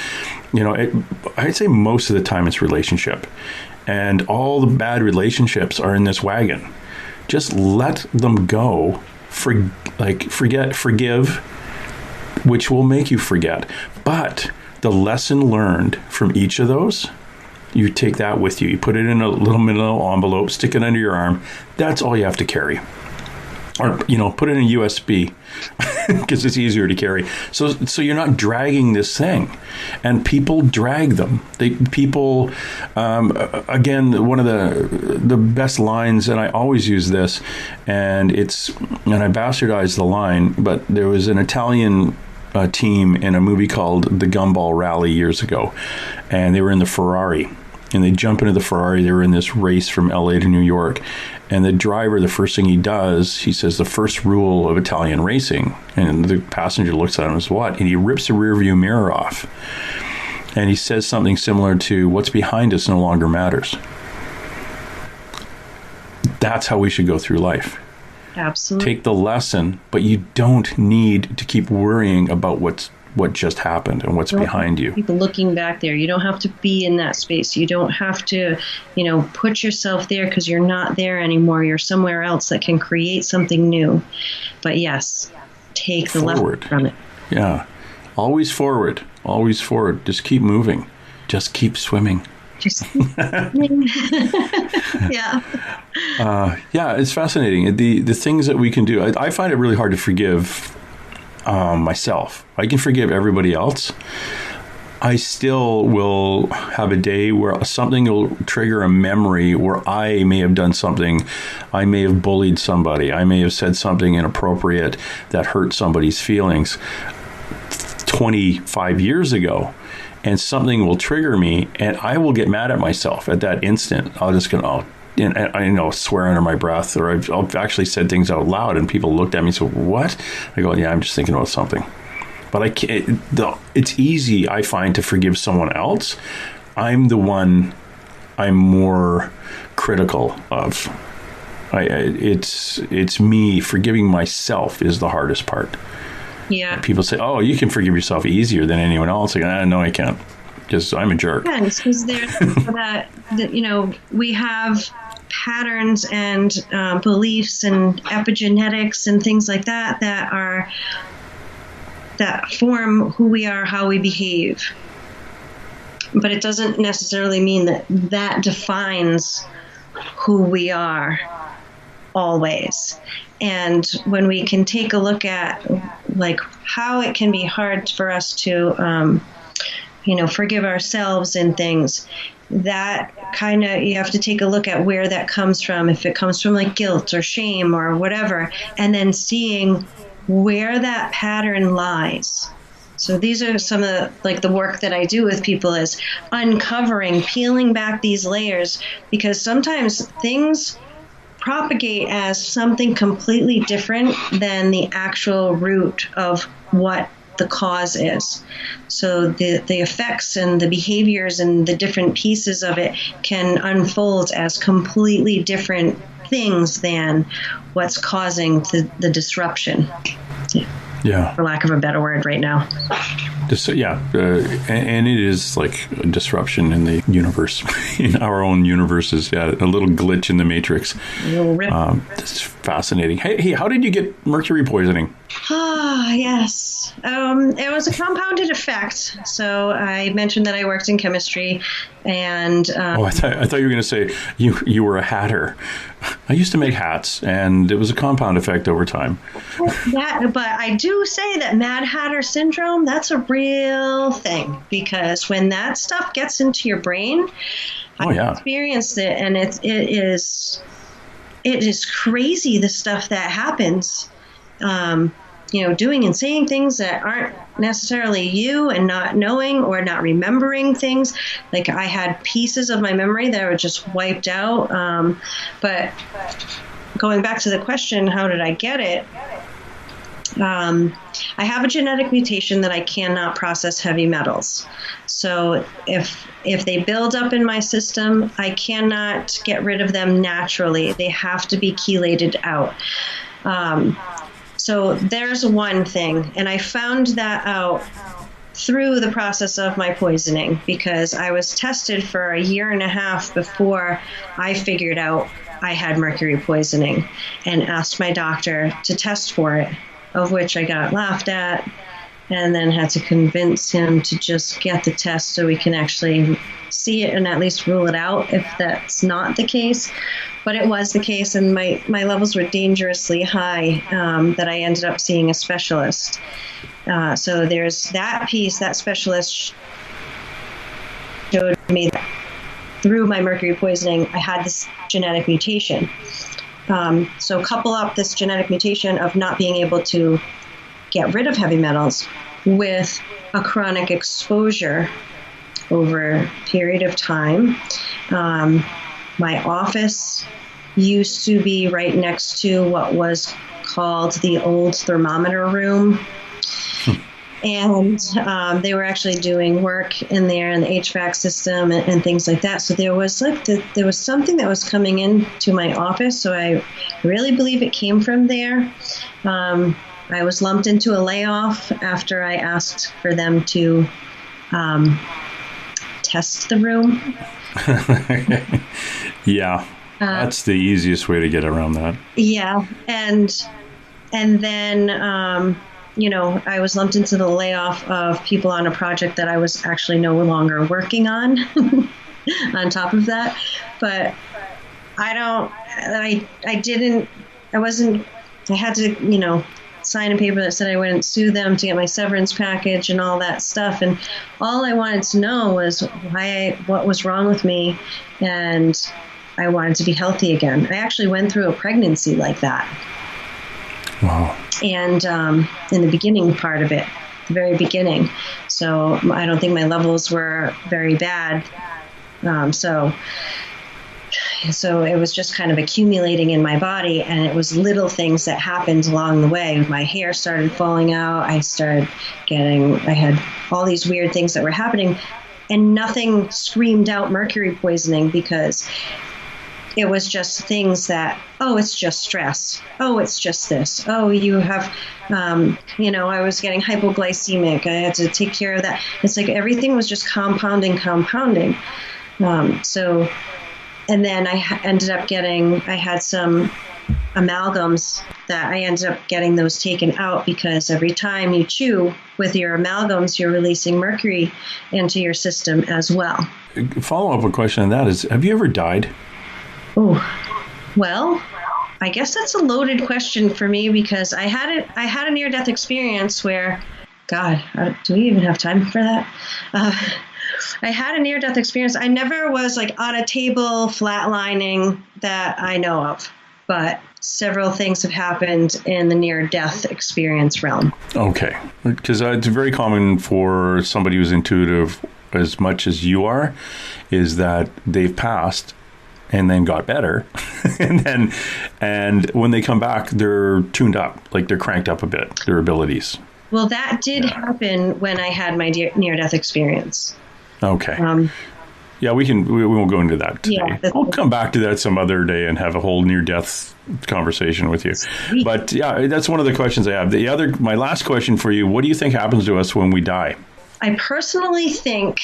I'd say most of the time it's relationship. And all the bad relationships are in this wagon. Just let them go. Forgive, which will make you forget. But the lesson learned from each of those, you take that with you. You put it in a little manila envelope, stick it under your arm. That's all you have to carry. Or, put it in a USB because it's easier to carry. So you're not dragging this thing. And people drag them. Again, one of the best lines, and I always use this, and I bastardized the line, but there was an Italian team in a movie called The Gumball Rally years ago, and they were in the Ferrari. And they jump into the Ferrari. They were in this race from LA to New York. And the driver, the first thing he does, he says, the first rule of Italian racing. And the passenger looks at him as what? And he rips the rearview mirror off. And he says something similar to, what's behind us no longer matters. That's how we should go through life. Absolutely. Take the lesson, but you don't need to keep worrying about what just happened and what's behind you. People looking back there. You don't have to be in that space. You don't have to, put yourself there because you're not there anymore. You're somewhere else that can create something new. But yes, take the lesson from it. Yeah. Always forward. Always forward. Just keep moving. Just keep swimming. Yeah. It's fascinating. The things that we can do. I find it really hard to forgive myself. I can forgive everybody else. I still will have a day where something will trigger a memory where I may have done something. I may have bullied somebody. I may have said something inappropriate that hurt somebody's feelings 25 years ago. And something will trigger me, and I will get mad at myself at that instant. I'll just go, swear under my breath, or I've actually said things out loud, and people looked at me and said, what? I go, yeah, I'm just thinking about something. But I can't. It's easy, I find, to forgive someone else. I'm the one I'm more critical of. It's me. Forgiving myself is the hardest part. Yeah. People say, oh, you can forgive yourself easier than anyone else. Like, no, I can't. Because I'm a jerk. Yeah, because there's that, we have patterns and beliefs and epigenetics and things like that that form who we are, how we behave. But it doesn't necessarily mean that defines who we are always. And when we can take a look at how it can be hard for us to forgive ourselves in things, that kind of, you have to take a look at where that comes from. If it comes from guilt or shame or whatever, and then seeing where that pattern lies. So these are some of the work that I do with people, is uncovering, peeling back these layers, because sometimes things propagate as something completely different than the actual root of what the cause is. So the effects and the behaviors and the different pieces of it can unfold as completely different things than what's causing the disruption. Yeah. For lack of a better word right now. And it is like a disruption in the universe, in our own universes. Yeah, a little glitch in the matrix. It's fascinating. Hey, how did you get mercury poisoning? Yes. It was a compounded effect. So I mentioned that I worked in chemistry, and I thought you were going to say you were a hatter. I used to make hats, and it was a compound effect over time. Yeah, but I do say that Mad Hatter syndrome, that's a real thing, because when that stuff gets into your brain, I experienced it, and it is crazy, the stuff that happens. Doing and saying things that aren't necessarily you, and not knowing or not remembering things. Like, I had pieces of my memory that were just wiped out. But going back to the question, how did I get it? I have a genetic mutation that I cannot process heavy metals. So if they build up in my system, I cannot get rid of them naturally. They have to be chelated out. So there's one thing, and I found that out through the process of my poisoning, because I was tested for a year and a half before I figured out I had mercury poisoning, and asked my doctor to test for it, of which I got laughed at, and then had to convince him to just get the test so we can actually see it and at least rule it out if that's not the case. But it was the case, and my levels were dangerously high, that I ended up seeing a specialist. So there's that piece. That specialist showed me that through my mercury poisoning, I had this genetic mutation. So couple up this genetic mutation of not being able to get rid of heavy metals with a chronic exposure over a period of time. My office used to be right next to what was called the old thermometer room. And they were actually doing work in there in the HVAC system and things like that. So there was something that was coming into my office. So I really believe it came from there. I was lumped into a layoff after I asked for them to test the room. Yeah, that's the easiest way to get around that. Yeah, and then I was lumped into the layoff of people on a project that I was actually no longer working on. On top of that, but I had to sign a paper that said I wouldn't sue them to get my severance package and all that stuff. And all I wanted to know was what was wrong with me, and I wanted to be healthy again. I actually went through a pregnancy like that. Wow. And in the beginning part of it, the very beginning. So I don't think my levels were very bad. So it was just kind of accumulating in my body, and it was little things that happened along the way. My hair started falling out. I had all these weird things that were happening, and nothing screamed out mercury poisoning, because it was just things that, it's just stress. It's just this. You have, I was getting hypoglycemic. I had to take care of that. It's like everything was just compounding. And then I had some amalgams that I ended up getting those taken out, because every time you chew with your amalgams, you're releasing mercury into your system as well. Follow-up question on that is, have you ever died? Oh, well, I guess that's a loaded question for me, because I had a near-death experience where, God, do we even have time for that? I had a near-death experience. I never was on a table flatlining that I know of, but several things have happened in the near-death experience realm. Okay, because it's very common for somebody who's intuitive as much as you are, is that they've passed and then got better, and when they come back, they're tuned up, they're cranked up a bit, their abilities. Well, that did happen when I had my near-death experience. Okay. Yeah, we won't go into that today. Yeah, I'll come back to that some other day and have a whole near-death conversation with you. Sweet. But yeah, that's one of the questions I have. My last question for you, what do you think happens to us when we die? I personally think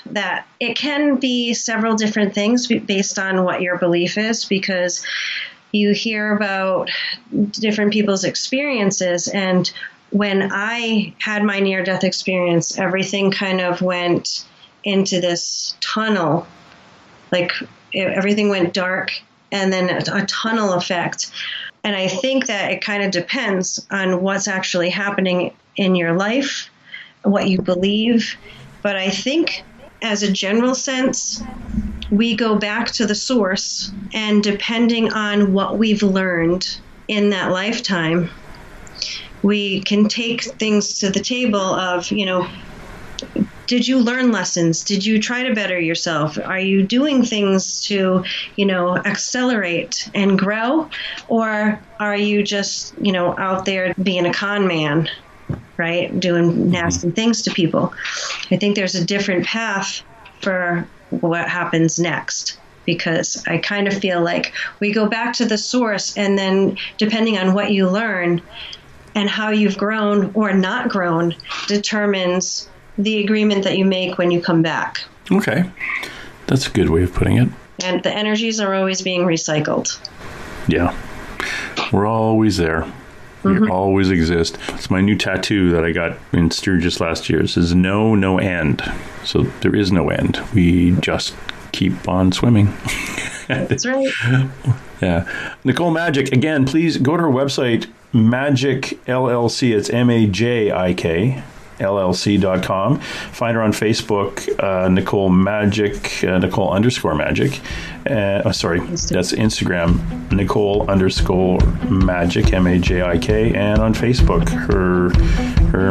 that it can be several different things based on what your belief is, because you hear about different people's experiences. And when I had my near-death experience, everything kind of went into this tunnel, like everything went dark and then a tunnel effect. And I think that it kind of depends on what's actually happening in your life, what you believe. But I think as a general sense, we go back to the source, and depending on what we've learned in that lifetime, we can take things to the table of, did you learn lessons? Did you try to better yourself? Are you doing things to, accelerate and grow? Or are you just, out there being a con man, right? Doing nasty things to people. I think there's a different path for what happens next, because I kind of feel like we go back to the source, and then depending on what you learn and how you've grown or not grown determines the agreement that you make when you come back. Okay. That's a good way of putting it. And the energies are always being recycled. Yeah. We're always there. We always exist. It's my new tattoo that I got in Sturgis last year. It says, no end. So there is no end. We just keep on swimming. That's right. Yeah. Nicole Majic, again, please go to her website, Majik LLC. It's MAJIK. LLC.com. Find her on Facebook, Nicole Majik, Nicole _Magic. That's Instagram, Nicole _Magic, MAJIK, and on Facebook, her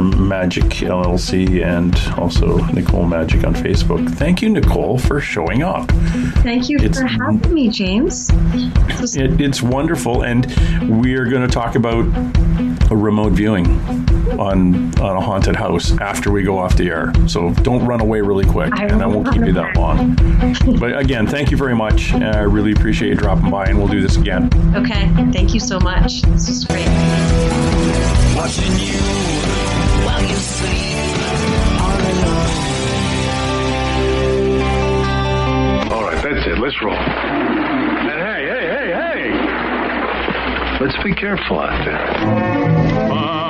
Majik LLC, and also Nicole Majik on Facebook. Thank you, Nicole, for showing up. Thank you for having me, James. It's wonderful, and we are going to talk about a remote viewing on a haunted house after we go off the air. So don't run away really quick, and I won't keep you that long. But again, thank you very much. I really appreciate you dropping by, and we'll do this again. Okay. Thank you so much. This is great. Watching you while you sleep all alone. All right, that's it. Let's roll. And hey. Let's be careful out there.